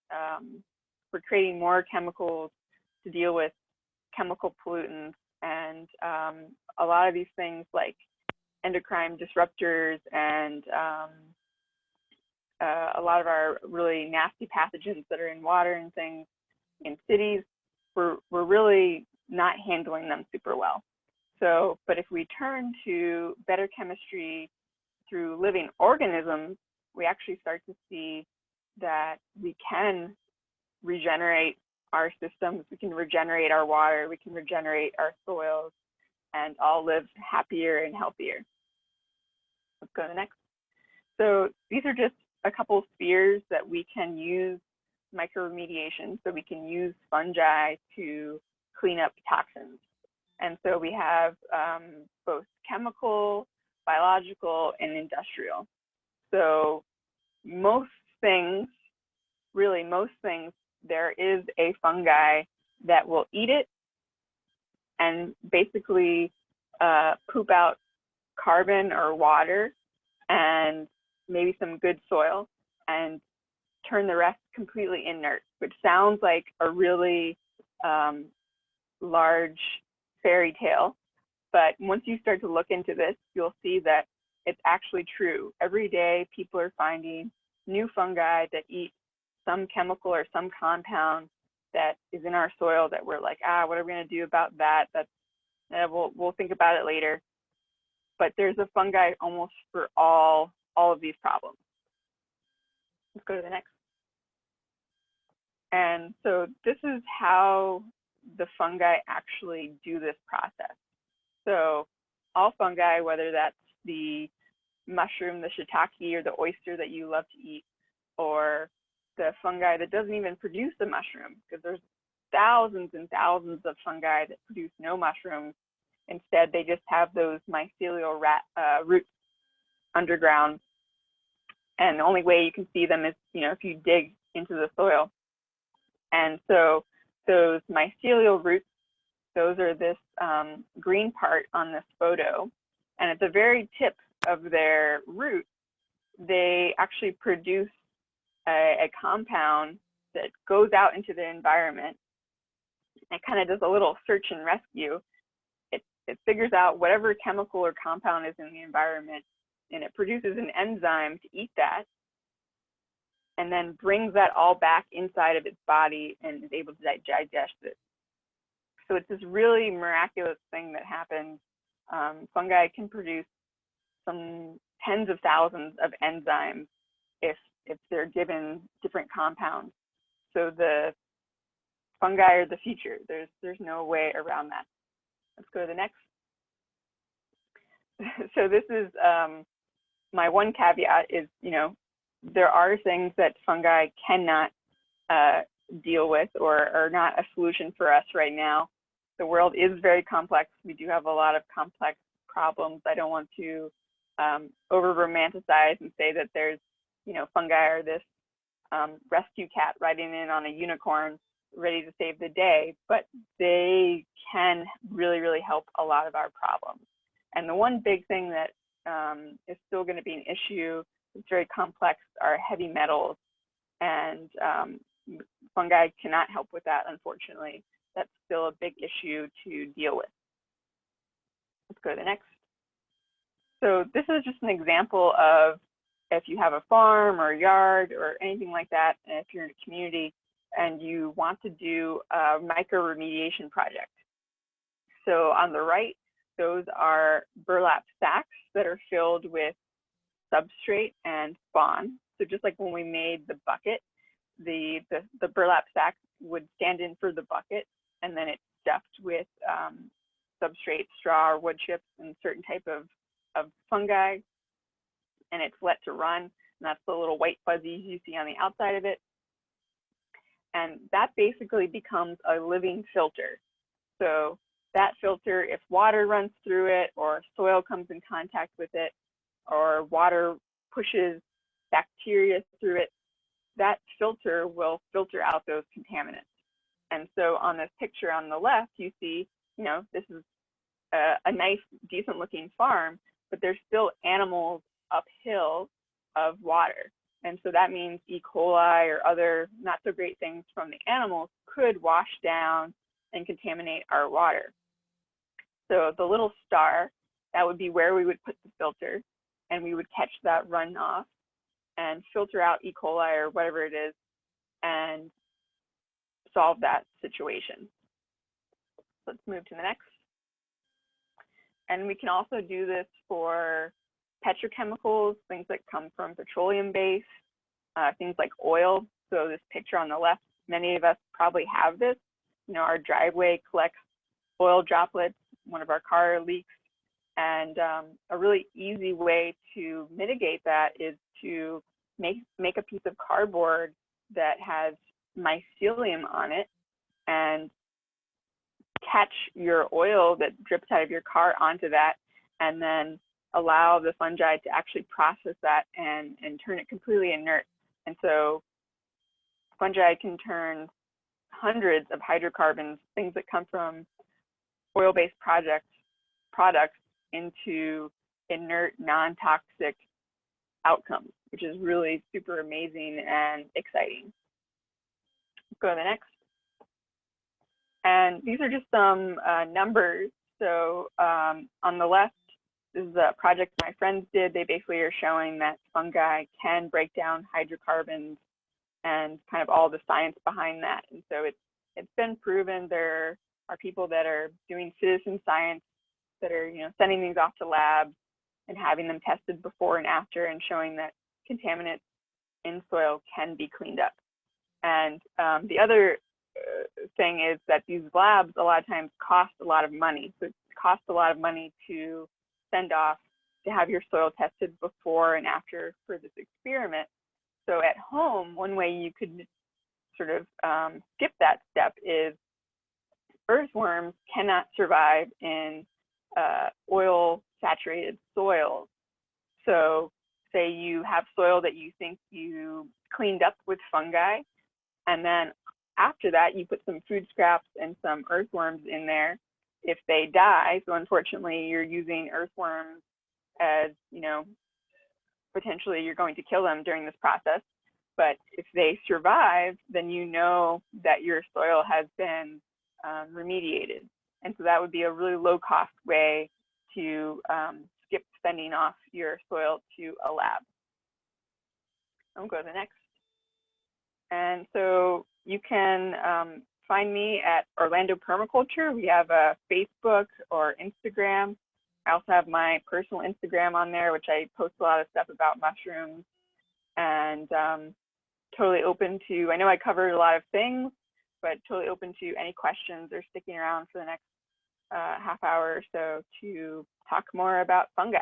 we're creating more chemicals to deal with chemical pollutants, and a lot of these things like endocrine disruptors and a lot of our really nasty pathogens that are in water and things in cities, we're really not handling them super well. So, but if we turn to better chemistry through living organisms, we actually start to see that we can regenerate our systems, we can regenerate our water, we can regenerate our soils, and all live happier and healthier. Let's go to the next. So these are just a couple of spheres that we can use microremediation, so we can use fungi to clean up toxins. And so we have both chemical, biological, and industrial. So most things, really most things, there is a fungi that will eat it and basically poop out carbon or water and maybe some good soil and turn the rest completely inert, which sounds like a really large fairy tale. But once you start to look into this, you'll see that it's actually true. Every day, people are finding new fungi that eat some chemical or some compound that is in our soil that we're like, what are we going to do about that? We'll think about it later. But there's a fungi almost for all of these problems. Let's go to the next. And so this is how the fungi actually do this process. So all fungi, whether that's the mushroom, the shiitake, or the oyster that you love to eat, or the fungi that doesn't even produce a mushroom, because there's thousands and thousands of fungi that produce no mushrooms. Instead, they just have those mycelial roots underground. And the only way you can see them is, if you dig into the soil. And so those mycelial roots, those are this green part on this photo. And at the very tip of their root, they actually produce a compound that goes out into the environment. It kind of does a little search and rescue. It figures out whatever chemical or compound is in the environment, and it produces an enzyme to eat that, and then brings that all back inside of its body and is able to digest it. So it's this really miraculous thing that happens. Fungi can produce some tens of thousands of enzymes if they're given different compounds. So the fungi are the future. There's no way around that. Let's go to the next. So this is my one caveat is, there are things that fungi cannot deal with or are not a solution for us right now. The world is very complex. We do have a lot of complex problems. I don't want to over romanticize and say that there's, fungi are this rescue cat riding in on a unicorn ready to save the day, but they can really, really help a lot of our problems. And the one big thing that is still going to be an issue, it's very complex, are heavy metals. And fungi cannot help with that, unfortunately. That's still a big issue to deal with. Let's go to the next. So this is just an example of if you have a farm or a yard or anything like that, and if you're in a community and you want to do a micro-remediation project. So on the right, those are burlap sacks that are filled with substrate and spawn. So just like when we made the bucket, the burlap sack would stand in for the bucket, and then it's stuffed with substrate, straw, or wood chips, and certain type of fungi, and it's let to run. And that's the little white fuzzies you see on the outside of it. And that basically becomes a living filter. So that filter, if water runs through it, or soil comes in contact with it, or water pushes bacteria through it, that filter will filter out those contaminants. And so on this picture on the left, you see, this is a nice, decent looking farm, but there's still animals uphill of water. And so that means E. coli or other not so great things from the animals could wash down and contaminate our water. So the little star, that would be where we would put the filter, and we would catch that runoff and filter out E. coli or whatever it is and solve that situation. Let's move to the next. And we can also do this for petrochemicals, things that come from petroleum base, things like oil. So this picture on the left, many of us probably have this. Our driveway collects oil droplets, one of our car leaks, and a really easy way to mitigate that is to make a piece of cardboard that has mycelium on it and catch your oil that drips out of your car onto that, and then allow the fungi to actually process that and turn it completely inert. And so fungi can turn hundreds of hydrocarbons, things that come from oil-based products into inert, non-toxic outcomes, which is really super amazing and exciting. Let's go to the next. And these are just some numbers. So on the left, this is a project my friends did. They basically are showing that fungi can break down hydrocarbons and kind of all the science behind that. And so it's been proven. There are people that are doing citizen science that are sending these off to labs and having them tested before and after and showing that contaminants in soil can be cleaned up. And the other thing is that these labs a lot of times cost a lot of money. So it costs a lot of money to send off to have your soil tested before and after for this experiment. So at home, one way you could sort of skip that step is earthworms cannot survive in oil-saturated soils. So say you have soil that you think you cleaned up with fungi, and then after that you put some food scraps and some earthworms in there. If they die, so unfortunately you're using earthworms as, you know, potentially you're going to kill them during this process. But if they survive, then you know that your soil has been remediated. And so that would be a really low cost way to skip sending off your soil to a lab. I'll go to the next. And so you can find me at Orlando Permaculture. We have a Facebook or Instagram. I also have my personal Instagram on there, which I post a lot of stuff about mushrooms, and totally open to, I know I covered a lot of things, but totally open to any questions or sticking around for the next half hour or so to talk more about fungi.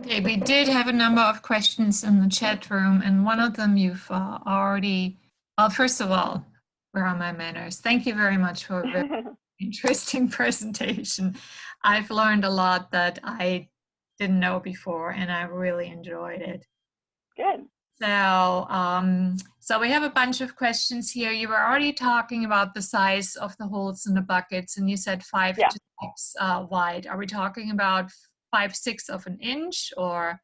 Okay, we did have a number of questions in the chat room, and one of them you've already, well, first of all, where are my manners? Thank you very much for a very interesting presentation. I've learned a lot that I didn't know before, and I really enjoyed it. Good. So we have a bunch of questions here. You were already talking about the size of the holes in the buckets, and you said 5 to 6 wide. Are we talking about 5/6 of an inch, or?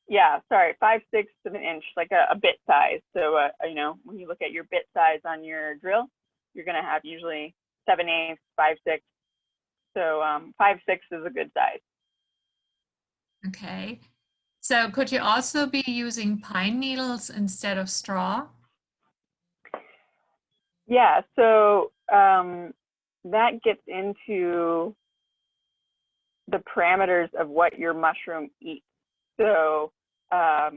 Yeah, sorry, 5/6 of an inch, like a bit size. So, you know, when you look at your bit size on your drill, you're going to have usually 7/8, 5/6. So 5/6 is a good size. Okay. So could you also be using pine needles instead of straw? Yeah, so that gets into the parameters of what your mushroom eats. So a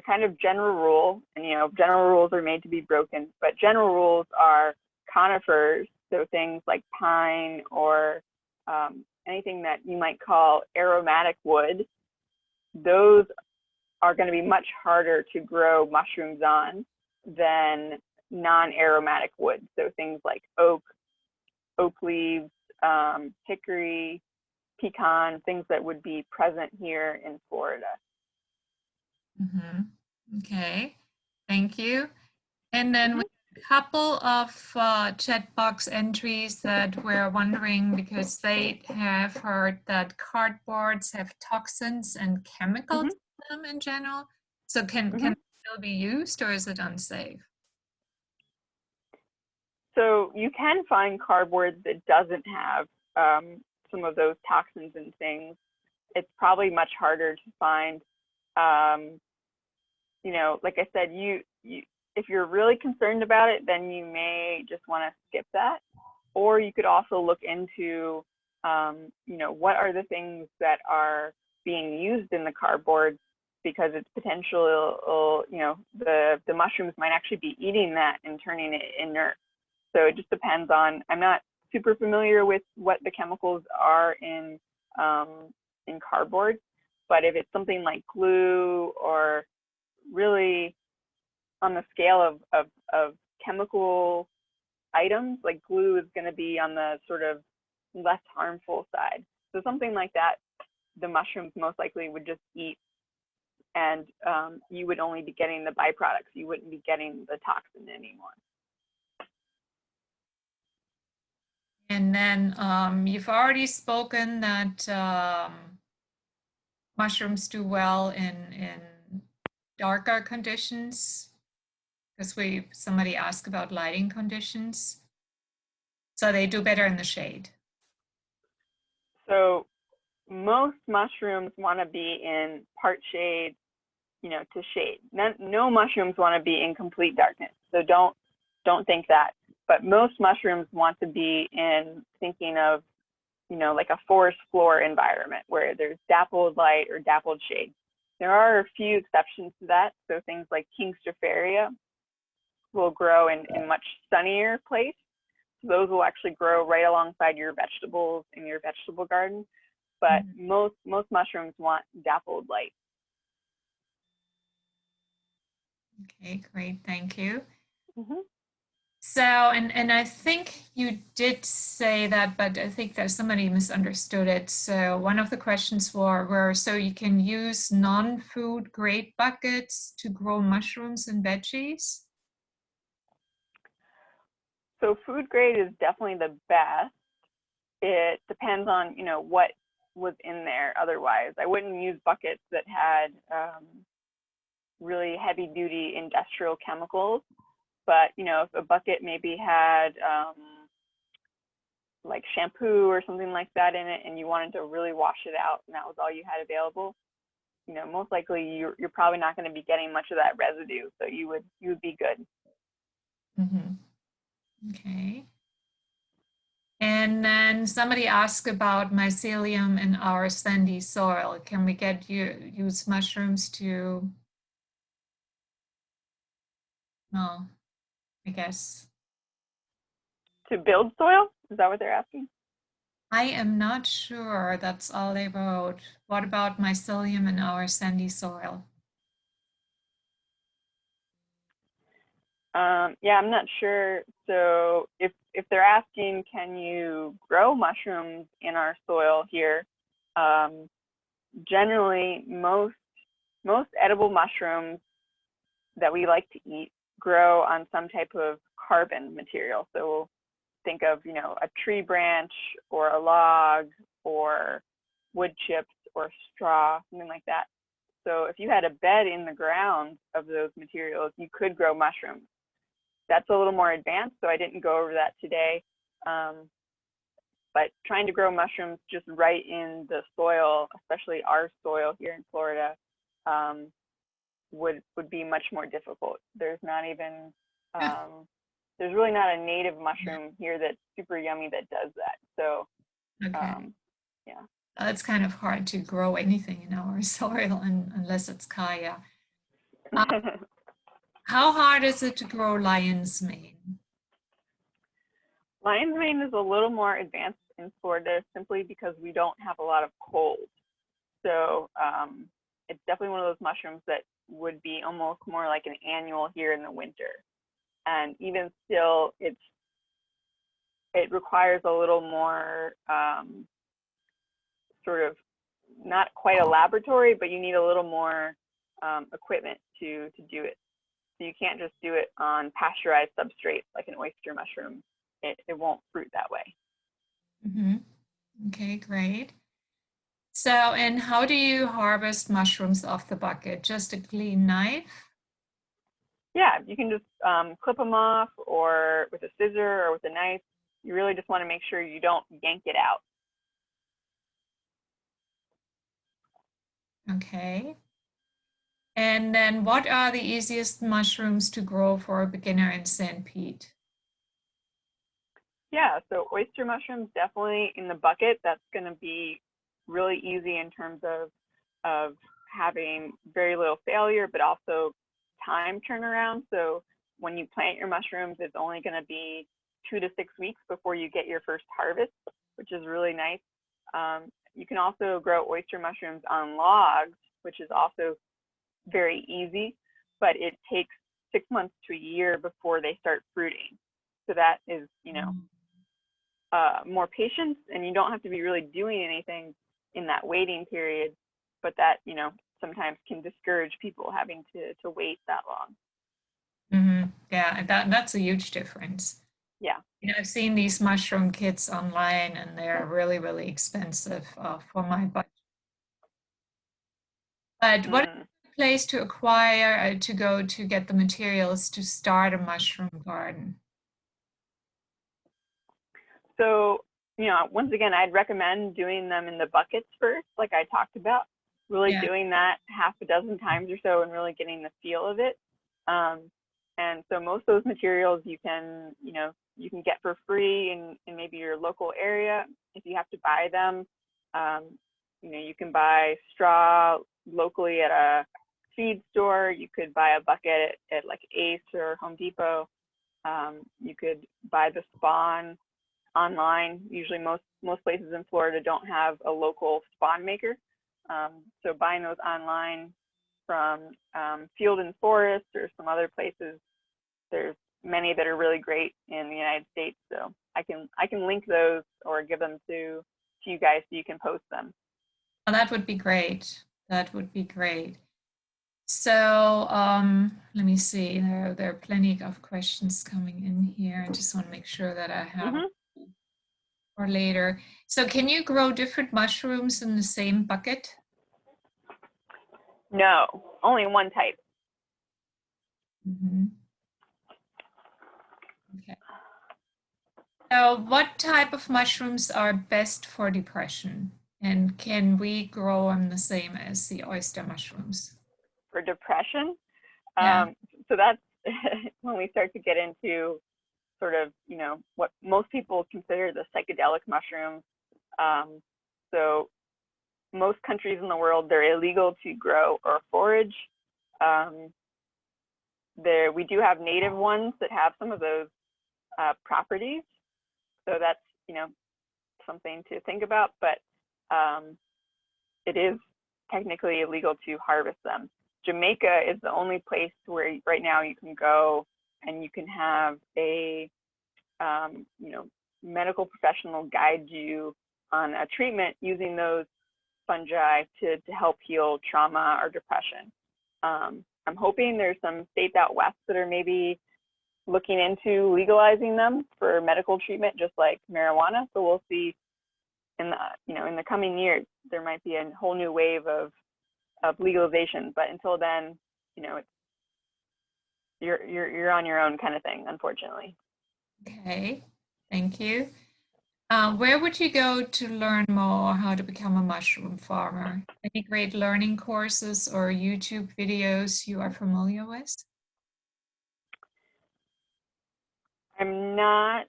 kind of general rule, and you know, general rules are made to be broken, but general rules are conifers, so things like pine or anything that you might call aromatic wood. Those are going to be much harder to grow mushrooms on than non-aromatic wood. So things like oak leaves, hickory, pecan, things that would be present here in Florida. Mm-hmm. Okay, thank you. And then we have a couple of chat box entries that we're wondering, because they have heard that cardboards have toxins and chemicals in them in general. So can it still be used, or is it unsafe? So you can find cardboard that doesn't have some of those toxins and things. It's probably much harder to find. You know, like I said, if you're really concerned about it, then you may just want to skip that. Or you could also look into, you know, what are the things that are being used in the cardboard, because it's potential, you know, the mushrooms might actually be eating that and turning it inert. So it just depends on, I'm not super familiar with what the chemicals are in cardboard, but if it's something like glue, or really on the scale of chemical items, like glue is going to be on the sort of less harmful side. So something like that, the mushrooms most likely would just eat, and you would only be getting the byproducts. You wouldn't be getting the toxin anymore. And then you've already spoken that mushrooms do well in darker conditions, because somebody asked about lighting conditions. So they do better in the shade. So most mushrooms want to be in part shade, you know, to shade. No mushrooms want to be in complete darkness. So don't think that. But most mushrooms want to be in, thinking of, you know, like a forest floor environment where there's dappled light or dappled shade. There are a few exceptions to that. So things like Kingstropharia will grow in much sunnier place. So those will actually grow right alongside your vegetables in your vegetable garden. But most mushrooms want dappled light. Okay, great, thank you. Mhm. So, and I think you did say that, but I think that somebody misunderstood it. So one of the questions were so you can use non-food grade buckets to grow mushrooms and veggies? So food grade is definitely the best. It depends on, what was in there otherwise. I wouldn't use buckets that had really heavy duty industrial chemicals, but, if a bucket maybe had like shampoo or something like that in it and you wanted to really wash it out and that was all you had available, most likely you're probably not going to be getting much of that residue, so you would be good. Mm-hmm. Okay. And then somebody asked about mycelium in our sandy soil. Can we use mushrooms to, no, I guess. To build soil? Is that what they're asking? I am not sure. That's all they wrote. What about mycelium in our sandy soil? Yeah, I'm not sure. So if they're asking, can you grow mushrooms in our soil here? Generally, most edible mushrooms that we like to eat grow on some type of carbon material. So think of, a tree branch or a log or wood chips or straw, something like that. So if you had a bed in the ground of those materials, you could grow mushrooms. That's a little more advanced, so I didn't go over that today. But trying to grow mushrooms just right in the soil, especially our soil here in Florida, would be much more difficult. There's not even there's really not a native mushroom here that's super yummy that does that. So Okay. yeah. It's kind of hard to grow anything in our soil unless it's kaya. How hard is it to grow lion's mane? Lion's mane is a little more advanced in Florida simply because we don't have a lot of cold. So it's definitely one of those mushrooms that would be almost more like an annual here in the winter. And even still, it requires a little more sort of, not quite a laboratory, but you need a little more equipment to do it. So you can't just do it on pasteurized substrate like an oyster mushroom. It won't fruit that way. Mm-hmm. Okay, great. So, and how do you harvest mushrooms off the bucket? Just a clean knife? Yeah, you can just clip them off or with a scissor or with a knife. You really just want to make sure you don't yank it out. Okay. And then what are the easiest mushrooms to grow for a beginner in St. Pete? Yeah, so oyster mushrooms definitely in the bucket. That's going to be really easy in terms of having very little failure, but also time turnaround. So when you plant your mushrooms, it's only going to be 2 to 6 weeks before you get your first harvest, which is really nice. You can also grow oyster mushrooms on logs, which is also very easy, but it takes 6 months to a year before they start fruiting. So that is, more patience, and you don't have to be really doing anything in that waiting period, but that, sometimes can discourage people having to wait that long. Mm-hmm. Yeah, that's a huge difference. Yeah. I've seen these mushroom kits online and they're really, really expensive for my budget. But what is the place to acquire, to go to get the materials to start a mushroom garden? So, once again, I'd recommend doing them in the buckets first, like I talked about, really doing that half a dozen times or so and really getting the feel of it. And so most of those materials you can get for free in maybe your local area. If you have to buy them, you can buy straw locally at a feed store. You could buy a bucket at like Ace or Home Depot. You could buy the spawn online. Usually most places in Florida don't have a local spawn maker. So buying those online from Field and Forest or some other places. There's many that are really great in the United States, so I can link those or give them to you guys so you can post them. Oh, that would be great. That would be great. So let me see. There are plenty of questions coming in here. I just want to make sure that I have for later. So can you grow different mushrooms in the same bucket? No, only one type. Okay. So what type of mushrooms are best for depression? And can we grow them the same as the oyster mushrooms? For depression? Yeah. So that's when we start to get into sort of, you know, what most people consider the psychedelic mushrooms. So most countries in the world, they're illegal to grow or forage. We do have native ones that have some of those properties. So that's, you know, something to think about, but it is technically illegal to harvest them. Jamaica is the only place where right now you can go and you can have a you know, medical professional guide you on a treatment using those fungi to help heal trauma or depression. I'm hoping there's some states out west that are maybe looking into legalizing them for medical treatment, just like marijuana. So we'll see in the coming years, there might be a whole new wave of legalization. But until then, you know, you're on your own kind of thing, unfortunately. Okay, thank you. Where would you go to learn more how to become a mushroom farmer? Any great learning courses or YouTube videos you are familiar with? I'm not,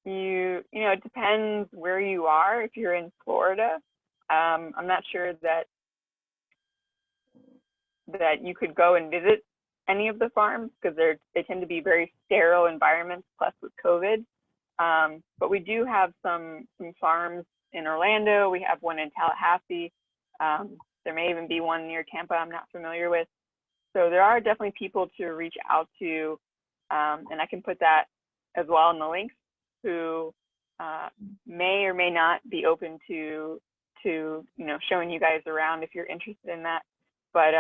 you know, it depends where you are. If you're in Florida, I'm not sure that you could go and visit any of the farms because they tend to be very sterile environments, plus with COVID. But we do have some farms in Orlando. We have one in Tallahassee. There may even be one near Tampa I'm not familiar with. So there are definitely people to reach out to, and I can put that as well in the links, who may or may not be open to you know, showing you guys around if you're interested in that. But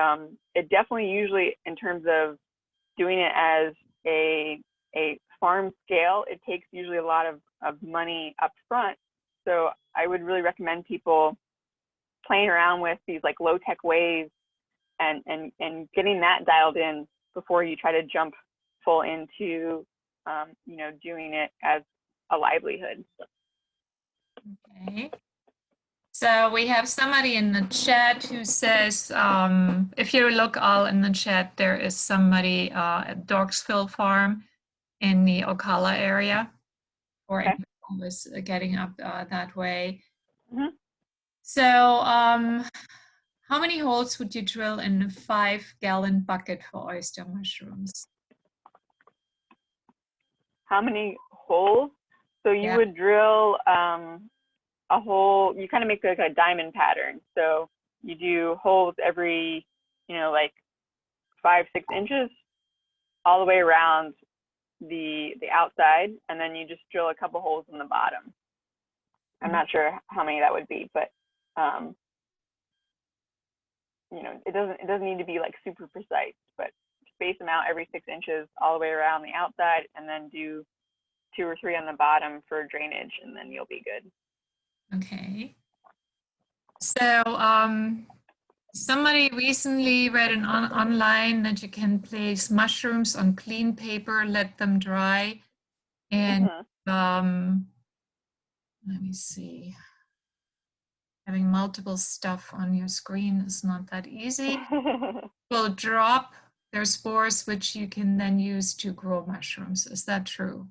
it definitely usually, in terms of doing it as a farm scale, it takes usually a lot of money up front. So I would really recommend people playing around with these like low tech ways and getting that dialed in before you try to jump full into you know, doing it as a livelihood. Okay. So we have somebody in the chat who says, if you look all in the chat, there is somebody at Dorksville Farm in the Ocala area, or Okay. was getting up that way. Mm-hmm. So how many holes would you drill in a 5-gallon bucket for oyster mushrooms? How many holes? So you would drill a hole, you kind of make like a diamond pattern. So you do holes every, you know, like 5-6 inches all the way around the outside, and then you just drill a couple holes in the bottom. I'm not sure how many that would be, but you know, it doesn't need to be like super precise, but space them out every 6 inches all the way around the outside, and then do 2 or 3 on the bottom for drainage, and then you'll be good. Okay. So somebody recently read online that you can place mushrooms on clean paper, let them dry, and let me see. Having multiple stuff on your screen is not that easy. Will drop their spores, which you can then use to grow mushrooms. Is that true?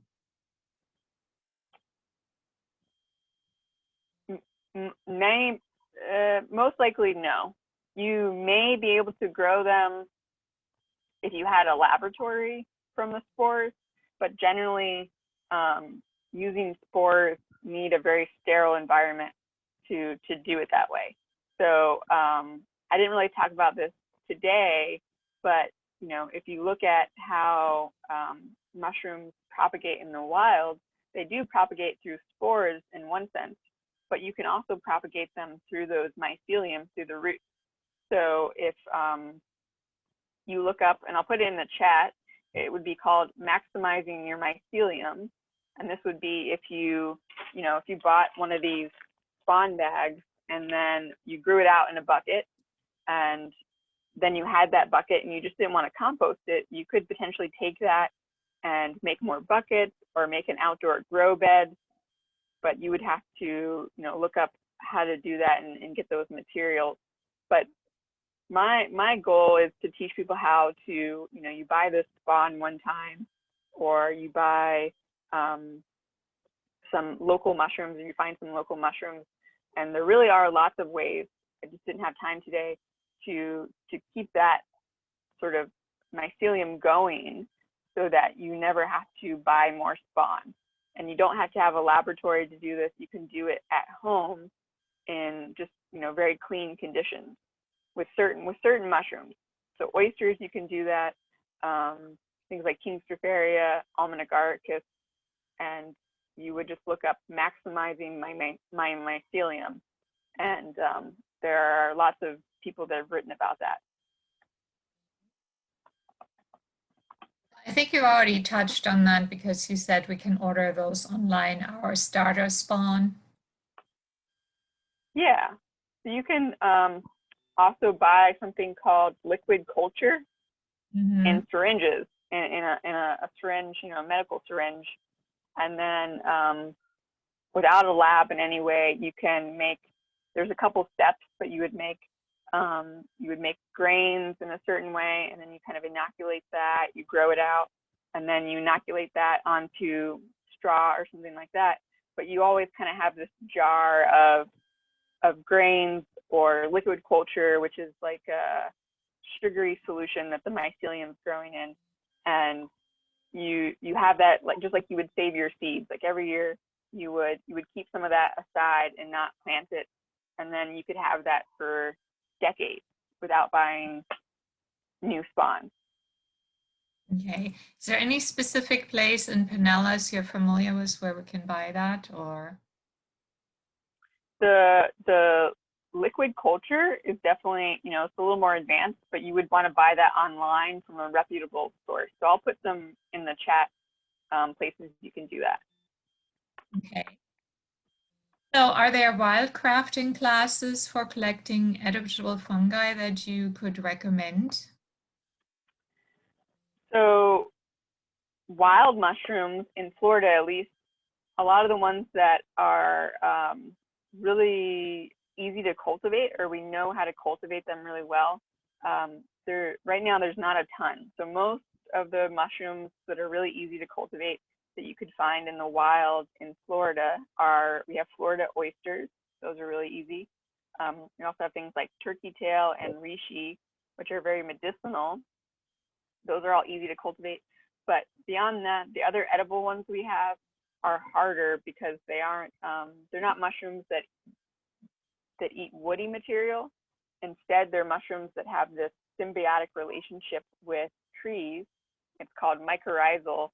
Most likely no. You may be able to grow them if you had a laboratory from the spores, but generally using spores need a very sterile environment to do it that way. So I didn't really talk about this today, but you know, if you look at how mushrooms propagate in the wild, they do propagate through spores in one sense, but you can also propagate them through those mycelium, through the roots. So if you look up, and I'll put it in the chat, it would be called maximizing your mycelium. And this would be if you know, if you bought one of these spawn bags and then you grew it out in a bucket, and then you had that bucket and you just didn't want to compost it, you could potentially take that and make more buckets or make an outdoor grow bed. But you would have to, you know, look up how to do that and get those materials. But my goal is to teach people how to, you know, you buy this spawn one time, or you buy some local mushrooms, and you find some local mushrooms. And there really are lots of ways, I just didn't have time today, to keep that sort of mycelium going so that you never have to buy more spawn. And you don't have to have a laboratory to do this. You can do it at home in just, you know, very clean conditions with certain mushrooms. So oysters, you can do that. Things like King Stropharia, almond agaricus, and you would just look up maximizing my mycelium, and there are lots of people that have written about that. I think you already touched on that because you said we can order those online, our starter spawn. Yeah, so you can also buy something called liquid culture in syringes, in a syringe, you know, a medical syringe. And then without a lab in any way, you can make, there's a couple steps, but you would make grains in a certain way, and then you kind of inoculate that, you grow it out, and then you inoculate that onto straw or something like that. But you always kind of have this jar of grains or liquid culture, which is like a sugary solution that the mycelium is growing in. And you have that, like, just like you would save your seeds, like every year you would keep some of that aside and not plant it, and then you could have that for decades without buying new spawn. Okay. Is there any specific place in Pinellas you're familiar with where we can buy that, or? The liquid culture is definitely, you know, it's a little more advanced, but you would want to buy that online from a reputable source. So I'll put some in the chat, places you can do that. Okay. So are there wild crafting classes for collecting edible fungi that you could recommend? So wild mushrooms in Florida, at least, a lot of the ones that are really easy to cultivate, or we know how to cultivate them really well, right now there's not a ton. So most of the mushrooms that are really easy to cultivate that you could find in the wild in Florida we have Florida oysters. Those are really easy. We also have things like turkey tail and reishi, which are very medicinal. Those are all easy to cultivate. But beyond that, the other edible ones we have are harder because they aren't, they're not mushrooms that eat woody material. Instead, they're mushrooms that have this symbiotic relationship with trees. It's called mycorrhizal,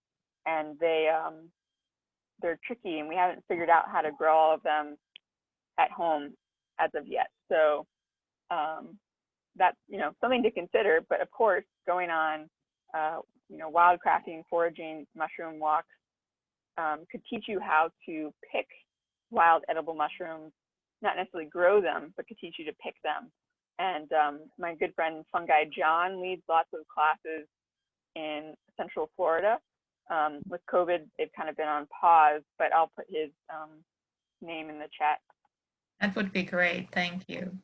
and they're tricky, and we haven't figured out how to grow all of them at home as of yet. So that's, you know, something to consider. But of course, going on you know, wildcrafting, foraging mushroom walks could teach you how to pick wild edible mushrooms, not necessarily grow them, but could teach you to pick them. And my good friend Fungi John leads lots of classes in Central Florida. With COVID, they've kind of been on pause, but I'll put his name in the chat. That would be great. Thank you.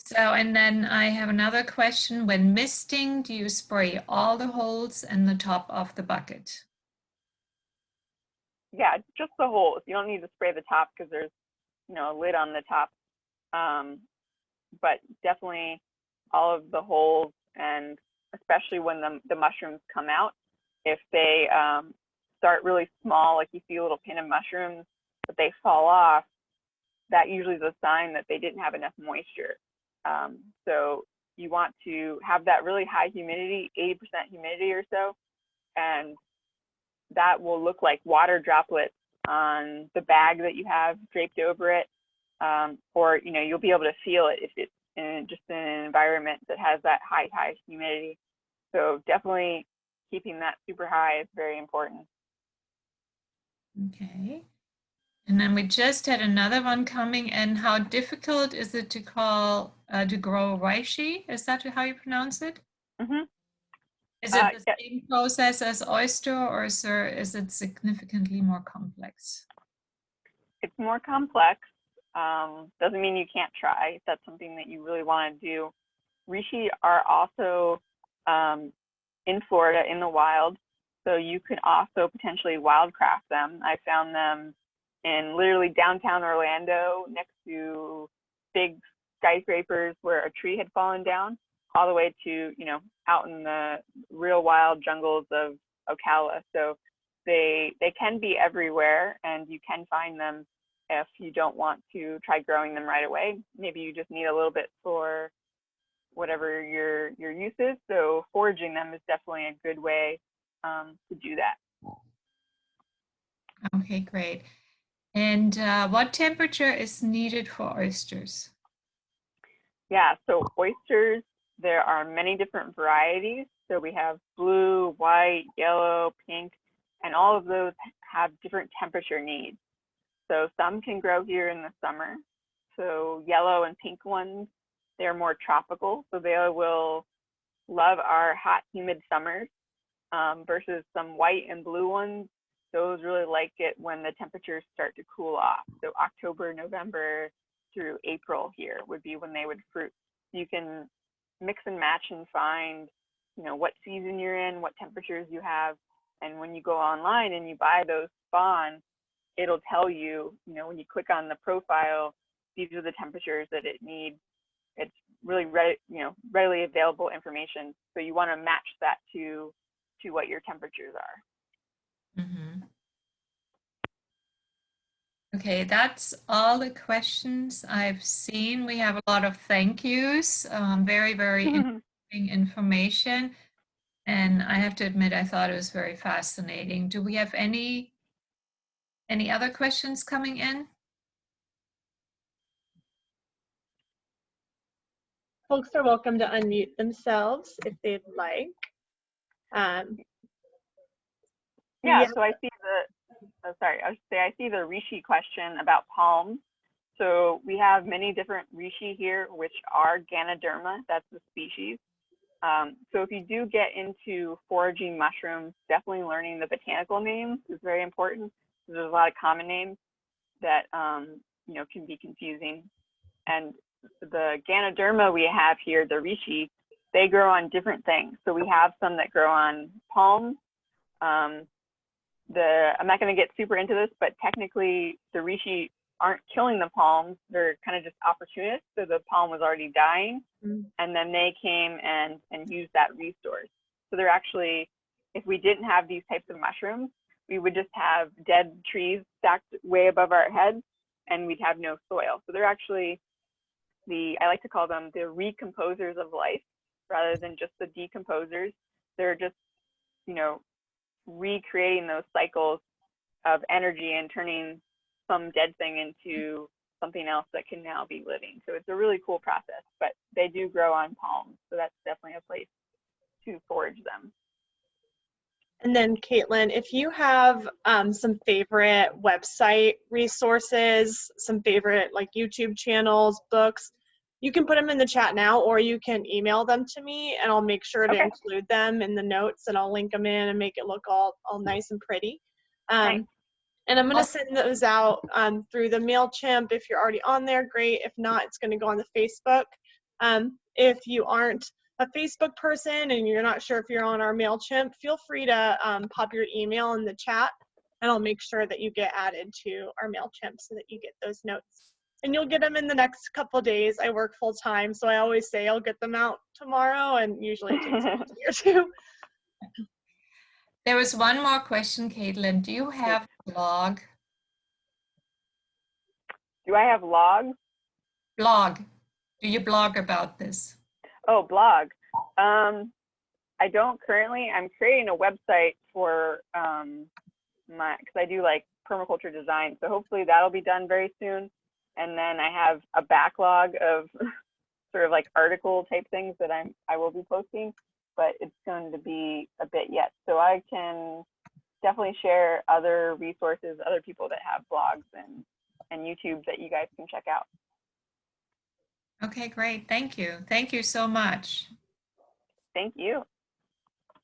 So, and then I have another question. When misting, do you spray all the holes and the top of the bucket? Yeah, just the holes. You don't need to spray the top because there's, you know, a lid on the top. But definitely all of the holes, and especially when the mushrooms come out, if they start really small, like you see a little pin of mushrooms, but they fall off, that usually is a sign that they didn't have enough moisture. So you want to have that really high humidity, 80% humidity or so, and that will look like water droplets on the bag that you have draped over it, or you'll be able to feel it if it's just in an environment that has that high humidity. So definitely keeping that super high is very important. Okay. And then we just had another one coming in. How difficult is it to grow reishi? Is that how you pronounce it? Mm-hmm. Is it the Yeah. same process as oyster, or is it significantly more complex? It's more complex. Doesn't mean you can't try if that's something that you really want to do. Reishi are also in Florida in the wild, so you can also potentially wildcraft them. I found them in literally downtown Orlando next to big skyscrapers where a tree had fallen down, all the way to out in the real wild jungles of Ocala. So they can be everywhere, and you can find them if you don't want to try growing them right away. Maybe you just need a little bit for whatever your use is. So foraging them is definitely a good way to do that. Okay, great. And what temperature is needed for oysters? Yeah, so oysters, there are many different varieties. So we have blue, white, yellow, pink, and all of those have different temperature needs. So some can grow here in the summer. So yellow and pink ones, they're more tropical. So they will love our hot, humid summers, versus some white and blue ones. Those really like it when the temperatures start to cool off. So October, November through April here would be when they would fruit. You can mix and match and find, what season you're in, what temperatures you have. And when you go online and you buy those spawn, it'll tell you, when you click on the profile, these are the temperatures that it needs. It's really readily available information. So you want to match that to what your temperatures are. Mm-hmm. Okay, that's all the questions I've seen. We have a lot of thank yous, very, very interesting information. And I have to admit, I thought it was very fascinating. Do we have any other questions coming in? Folks are welcome to unmute themselves if they'd like. Yeah, so I see I see the reishi question about palms. So we have many different reishi here, which are Ganoderma, that's the species. So if you do get into foraging mushrooms, definitely learning the botanical names is very important. There's a lot of common names that can be confusing. And the Ganoderma we have here, the reishi, they grow on different things. So we have some that grow on palms. I'm not going to get super into this, but technically the reishi aren't killing the palms. They're kind of just opportunists. So the palm was already dying, and then they came and used that resource. So they're actually, if we didn't have these types of mushrooms, we would just have dead trees stacked way above our heads, and we'd have no soil. So they're actually I like to call them the recomposers of life rather than just the decomposers. They're just, recreating those cycles of energy and turning some dead thing into something else that can now be living. So it's a really cool process, but they do grow on palms. So that's definitely a place to forage them. And then Caitlin, if you have some favorite website resources, some favorite like YouTube channels, books, you can put them in the chat now, or you can email them to me and I'll make sure to include them in the notes, and I'll link them in and make it look all nice and pretty. Nice. And I'm going to send those out through the MailChimp. If you're already on there, great. If not, it's going to go on the Facebook. If you aren't a Facebook person and you're not sure if you're on our MailChimp, feel free to pop your email in the chat, and I'll make sure that you get added to our MailChimp so that you get those notes. And you'll get them in the next couple of days. I work full time, so I always say I'll get them out tomorrow, and usually it takes a day or two. There was one more question, Caitlin. Do you have a blog? Do I have logs? Blog. Do you blog about this? Oh, blog. I don't currently. I'm creating a website for because I do like permaculture design. So hopefully that'll be done very soon. And then I have a backlog of sort of like article type things that I will be posting, but it's going to be a bit yet. So I can definitely share other resources, other people that have blogs and YouTube that you guys can check out. Okay, great. Thank you. Thank you so much. Thank you.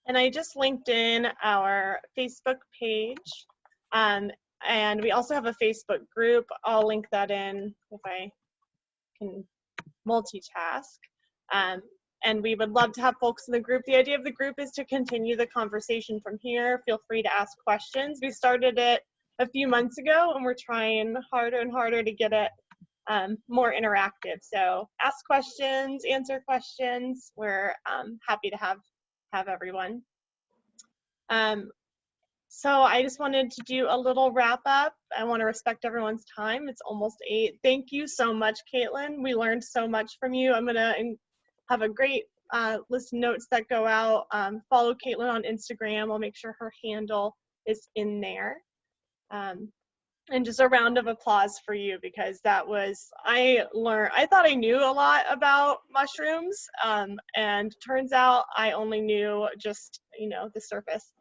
And I just linked in our Facebook page. And we also have a Facebook group. I'll link that in if I can multitask. And we would love to have folks in the group. The idea of the group is to continue the conversation from here. Feel free to ask questions. We started it a few months ago, and we're trying harder and harder to get it more interactive. So ask questions, answer questions. We're happy to have everyone. So I just wanted to do a little wrap up. I want to respect everyone's time. It's almost 8. Thank you so much, Caitlin. We learned so much from you. I'm going to have a great list of notes that go out. Follow Caitlin on Instagram. I'll make sure her handle is in there. And just a round of applause for you, because that was, I thought I knew a lot about mushrooms, and turns out I only knew just, the surface.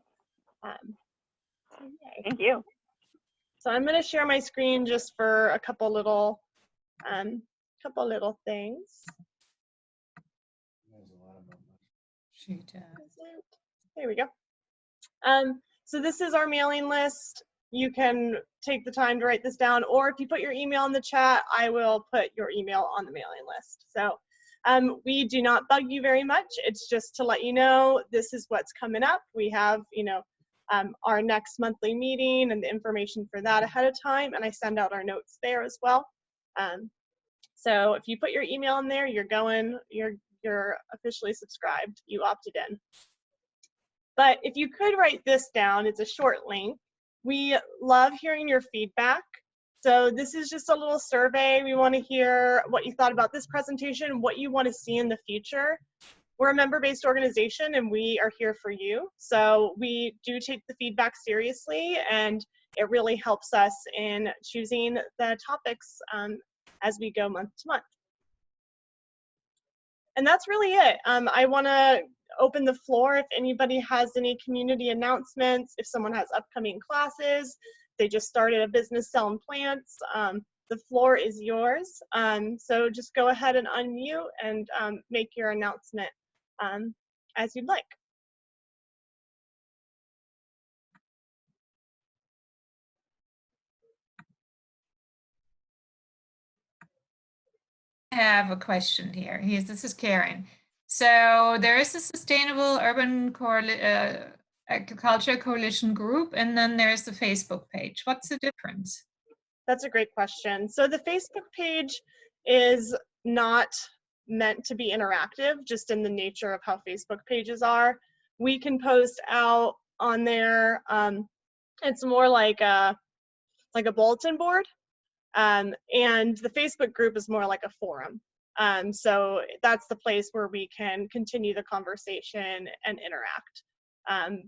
Thank you. So I'm going to share my screen just for a couple little things. There we go. So this is our mailing list. You can take the time to write this down, or if you put your email in the chat, I will put your email on the mailing list. So we do not bug you very much. It's just to let you know this is what's coming up. We have, our next monthly meeting and the information for that ahead of time, and I send out our notes there as well. So if you put your email in there, you're officially subscribed. You opted in. But if you could write this down, it's a short link. We love hearing your feedback. So this is just a little survey. We want to hear what you thought about this presentation, what you want to see in the future. We're a member-based organization, and we are here for you. So we do take the feedback seriously, and it really helps us in choosing the topics as we go month to month. And that's really it. I want to open the floor if anybody has any community announcements, if someone has upcoming classes, they just started a business selling plants. The floor is yours. So just go ahead and unmute and make your announcement as you'd like. I have a question here. This is Karen. So there is a Sustainable Urban Agriculture Coalition group, and then there's the Facebook page. What's the difference? That's a great question. So the Facebook page is not meant to be interactive, just in the nature of how Facebook pages are. We can post out on there. It's more like a bulletin board. And the Facebook group is more like a forum. So that's the place where we can continue the conversation and interact.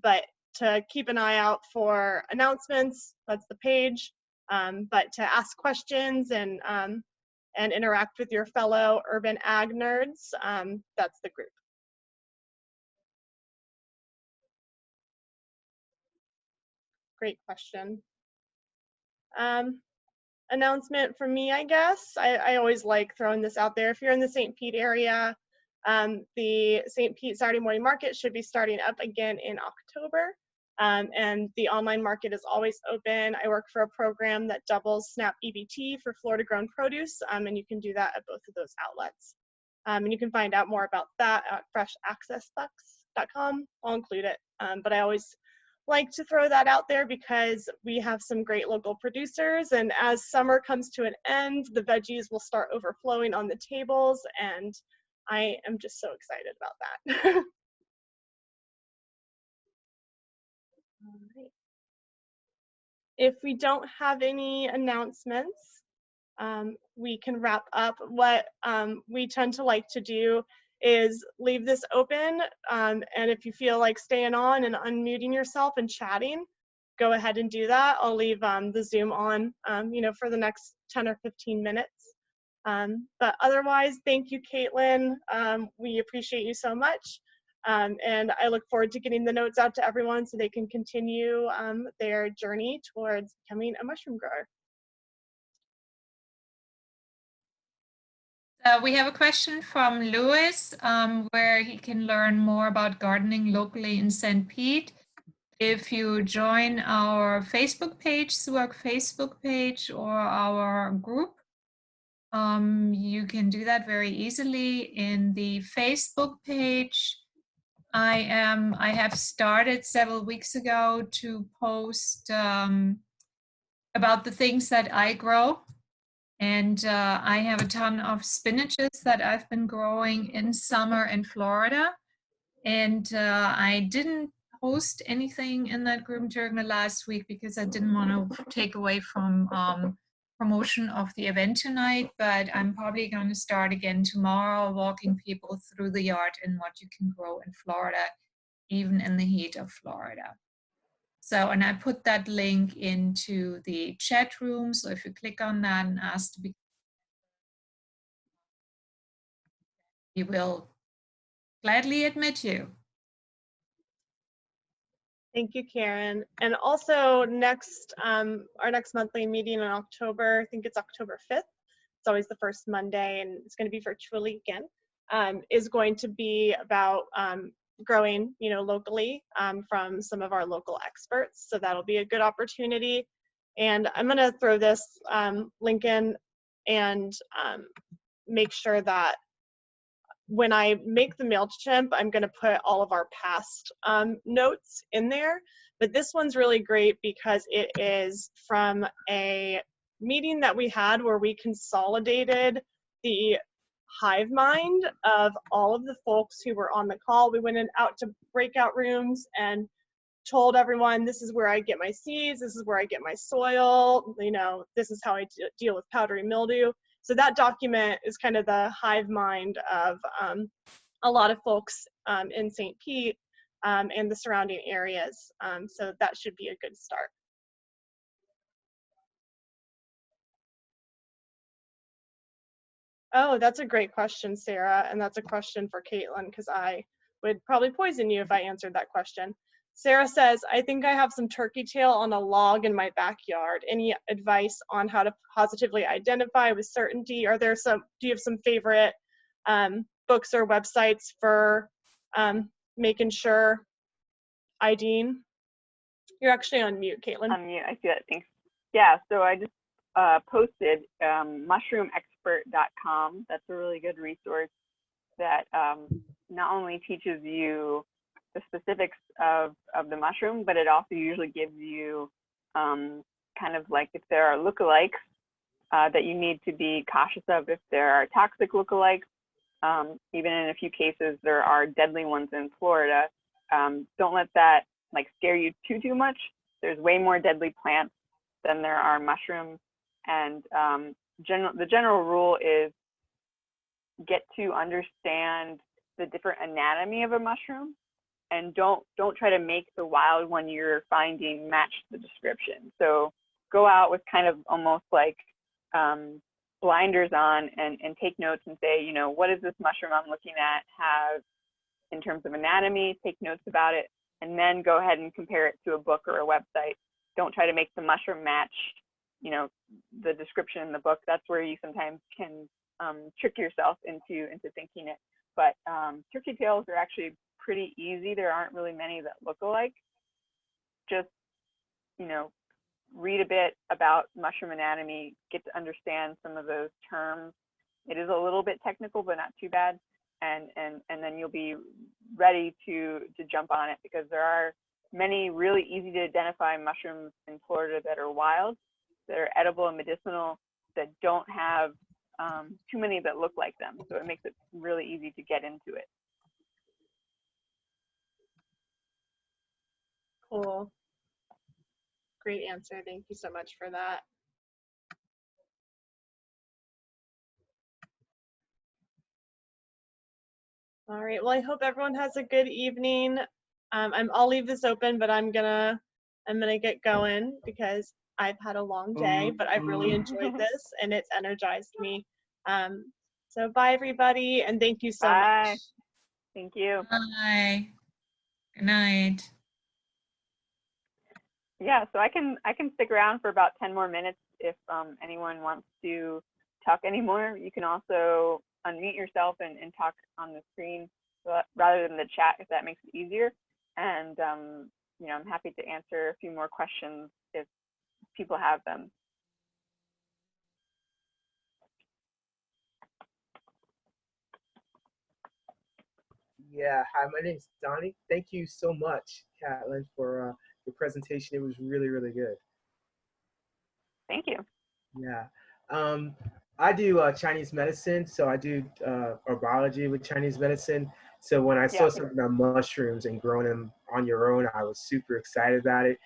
But to keep an eye out for announcements, that's the page. But to ask questions and interact with your fellow urban ag nerds, that's the group. Great question. Announcement from me, I guess. I always like throwing this out there. If you're in the St. Pete area, the St. Pete Saturday morning market should be starting up again in October. And the online market is always open. I work for a program that doubles SNAP EBT for Florida grown produce, and you can do that at both of those outlets. And you can find out more about that at freshaccessbucks.com. I'll include it, but I always like to throw that out there because we have some great local producers, and as summer comes to an end, the veggies will start overflowing on the tables, and I am just so excited about that. All right. If we don't have any announcements, we can wrap up. What we tend to like to do is leave this open, and if you feel like staying on and unmuting yourself and chatting, go ahead and do that. I'll leave the Zoom on, for the next 10 or 15 minutes. But otherwise, thank you, Caitlin. We appreciate you so much. And I look forward to getting the notes out to everyone so they can continue their journey towards becoming a mushroom grower. We have a question from Lewis, where he can learn more about gardening locally in St. Pete. If you join our Facebook page, SUAC Facebook page, or our group, you can do that very easily. In the Facebook page, I have started several weeks ago to post about the things that I grow. And I have a ton of spinaches that I've been growing in summer in Florida. And I didn't post anything in that group during the last week because I didn't want to take away from promotion of the event tonight. But I'm probably going to start again tomorrow, walking people through the yard and what you can grow in Florida, even in the heat of Florida. So, and I put that link into the chat room. So if you click on that and ask to be, we will gladly admit you. Thank you, Karen. And also our next monthly meeting in October, I think it's October 5th. It's always the first Monday, and it's going to be virtually again, is going to be about growing, locally from some of our local experts. So that'll be a good opportunity. And I'm going to throw this link in and make sure that when I make the MailChimp, I'm going to put all of our past notes in there. But this one's really great because it is from a meeting that we had where we consolidated the hive mind of all of the folks who were on the call. We went out to breakout rooms and told everyone, this is where I get my seeds, this is where I get my soil, this is how I deal with powdery mildew. So that document is kind of the hive mind of a lot of folks in St. Pete and the surrounding areas. So that should be a good start. Oh, that's a great question, Sarah. And that's a question for Caitlin, because I would probably poison you if I answered that question. Sarah says, I think I have some turkey tail on a log in my backyard. Any advice on how to positively identify with certainty? Do you have some favorite books or websites for making sure IDing? You're actually on mute, Caitlin. On mute, I see that, thanks. Yeah, so I just posted mushroomexpert.com. That's a really good resource that not only teaches you the specifics of the mushroom, but it also usually gives you kind of like if there are lookalikes that you need to be cautious of, if there are toxic lookalikes. Even in a few cases, there are deadly ones in Florida. Don't let that like scare you too much. There's way more deadly plants than there are mushrooms. And the general rule is get to understand the different anatomy of a mushroom, and don't try to make the wild one you're finding match the description. So go out with kind of almost like blinders on and take notes and say, what is this mushroom I'm looking at have in terms of anatomy, take notes about it, and then go ahead and compare it to a book or a website. Don't try to make the mushroom match, the description in the book. That's where you sometimes can trick yourself into thinking it. But turkey tails are actually pretty easy. There aren't really many that look alike. Just, read a bit about mushroom anatomy, get to understand some of those terms. It is a little bit technical, but not too bad. And then you'll be ready to jump on it, because there are many really easy to identify mushrooms in Florida that are wild, that are edible and medicinal, that don't have too many that look like them. So it makes it really easy to get into it. Cool. Great answer. Thank you so much for that. All right. Well, I hope everyone has a good evening. I'll leave this open, but I'm gonna get going because I've had a long day, but I've really enjoyed this and it's energized me. Um, so bye everybody, and thank you so much. Bye. Thank you. Bye. Good night. Yeah, so I can stick around for about 10 more minutes if anyone wants to talk anymore. You can also unmute yourself and talk on the screen rather than the chat if that makes it easier. And you know, I'm happy to answer a few more questions if people have them. Yeah, hi, my name's Donnie. Thank you so much, Catlin, for your presentation. It was really, really good. Thank you. Yeah. I do Chinese medicine, so I do herbology with Chinese medicine. So when I saw Yeah. something about mushrooms and growing them on your own, I was super excited about it.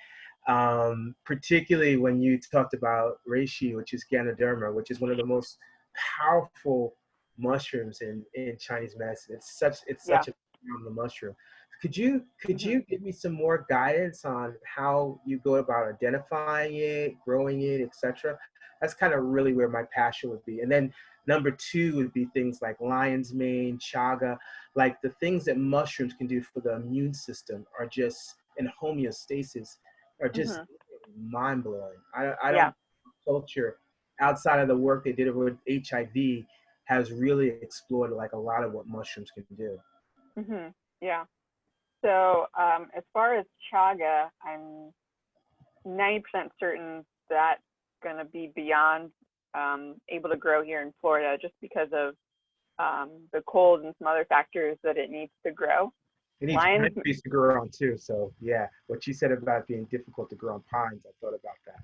Particularly when you talked about reishi, which is Ganoderma, which is one of the most powerful mushrooms in Chinese medicine. It's Yeah. such a phenomenal mushroom. Could you give me some more guidance on how you go about identifying it, growing it, etc.? That's kind of really where my passion would be. And then number two would be things like lion's mane, chaga, like the things that mushrooms can do for the immune system are just in homeostasis are just mind blowing. I Yeah. don't culture outside of the work they did with HIV has really explored like a lot of what mushrooms can do. Yeah. So as far as chaga, I'm 90% certain that's going to be beyond able to grow here in Florida just because of the cold and some other factors that it needs to grow. It needs pine trees to grow on too. So yeah, what you said about being difficult to grow on pines, I thought about that.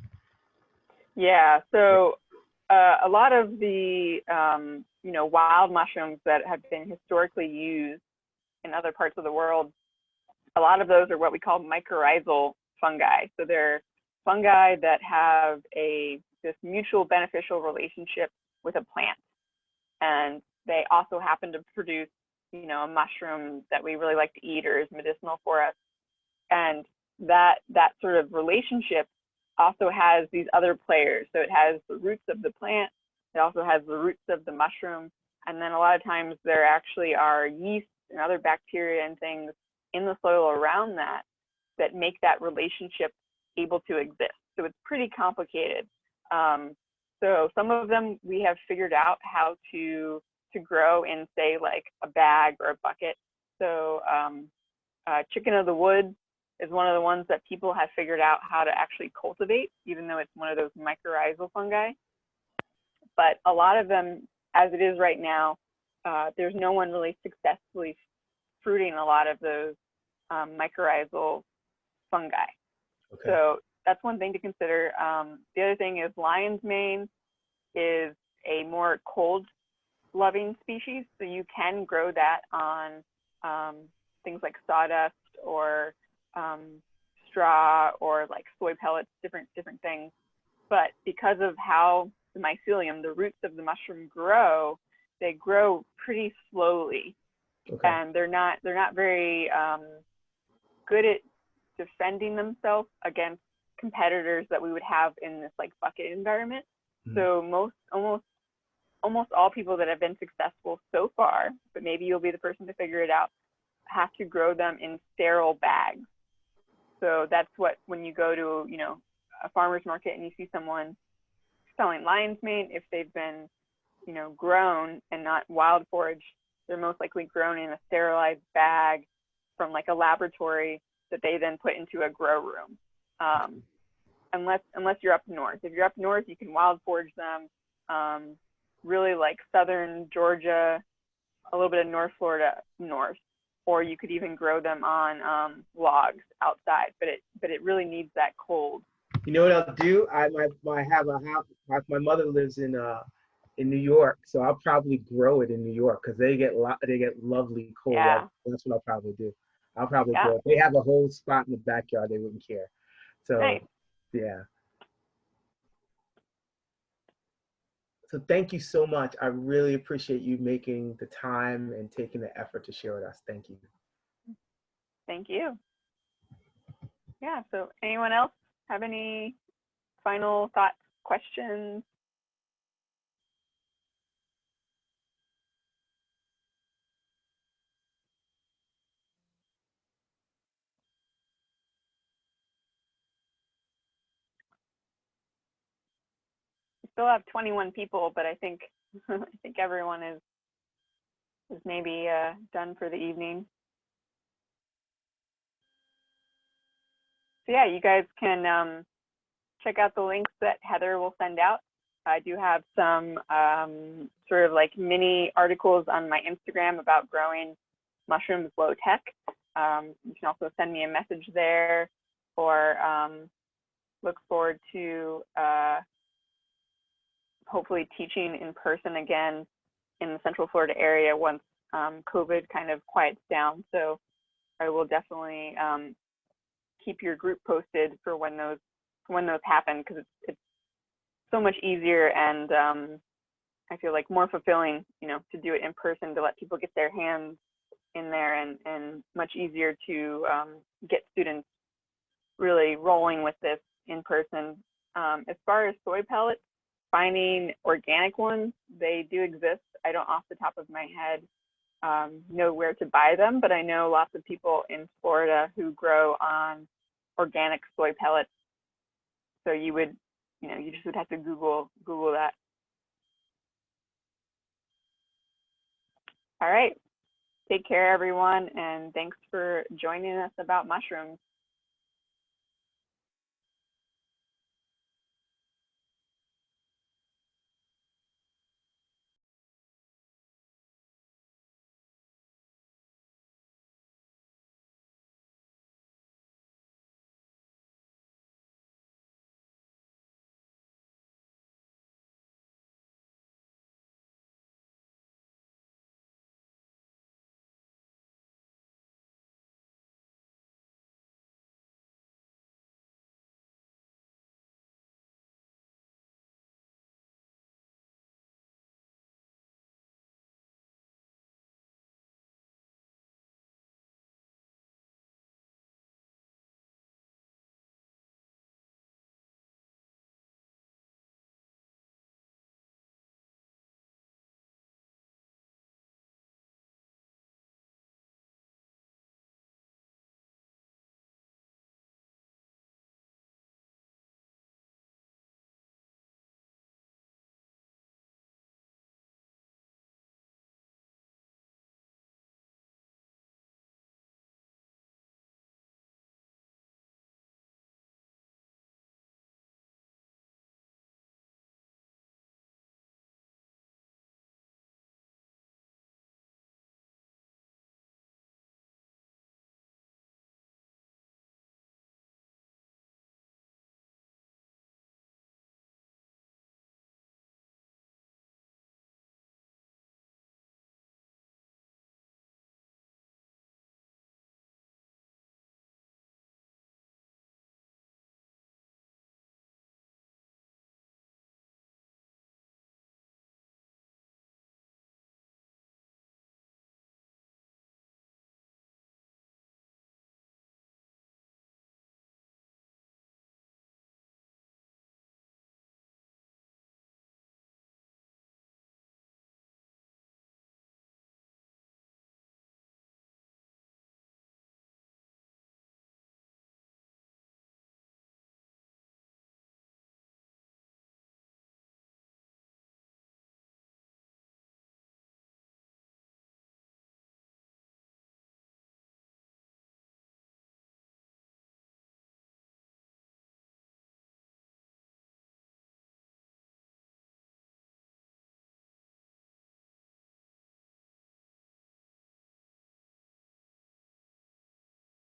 Yeah. So a lot of the you know, wild mushrooms that have been historically used in other parts of the world, a lot of those are what we call mycorrhizal fungi. So they're fungi that have this mutual beneficial relationship with a plant, and they also happen to produce, you know, a mushroom that we really like to eat or is medicinal for us. And that sort of relationship also has these other players. So it has the roots of the plant, it also has the roots of the mushroom, and then a lot of times there actually are yeast and other bacteria and things in the soil around that make that relationship able to exist. So it's pretty complicated. So some of them we have figured out how to grow in, say, like a bag or a bucket. So chicken of the woods is one of the ones that people have figured out how to actually cultivate, even though it's one of those mycorrhizal fungi. But a lot of them, as it is right now, there's no one really successfully fruiting a lot of those mycorrhizal fungi. Okay. So that's one thing to consider. The other thing is lion's mane is a more cold loving species. So you can grow that on things like sawdust or straw or like soy pellets, different things. But because of how the mycelium, the roots of the mushroom grow, they grow pretty slowly. Okay. And they're not very good at defending themselves against competitors that we would have in this like bucket environment. So almost all people that have been successful so far, but maybe you'll be the person to figure it out, have to grow them in sterile bags. So that's what, when you go to, you know, a farmer's market and you see someone selling lion's mane, if they've been, you know, grown and not wild foraged, they're most likely grown in a sterilized bag from like a laboratory that they then put into a grow room. Unless you're up north. If you're up north, you can wild forage them, really like southern Georgia, a little bit of North Florida north, or you could even grow them on logs outside, but it really needs that cold. You know what I'll do? I have a house. My mother lives in New York, so I'll probably grow it in New York because they get lovely cold weather. That's what I'll probably do. I'll probably grow it. They have a whole spot in the backyard. They wouldn't care. So nice. yeah. So thank you so much. I really appreciate you making the time and taking the effort to share with us. Thank you. Thank you. Yeah, so anyone else have any final thoughts, questions? We still have 21 people, but I think I think everyone is maybe done for the evening. So yeah, you guys can check out the links that Heather will send out. I do have some sort of like mini articles on my Instagram about growing mushrooms low tech. You can also send me a message there, or look forward to hopefully teaching in person again in the Central Florida area once COVID kind of quiets down. So I will definitely keep your group posted for when those happen, because it's so much easier and I feel like more fulfilling, you know, to do it in person, to let people get their hands in there, and much easier to get students really rolling with this in person. As far as soy pellets, finding organic ones, they do exist. I don't off the top of my head know where to buy them, but I know lots of people in Florida who grow on organic soy pellets. So you just would have to Google that. All right. Take care, everyone, and thanks for joining us about mushrooms.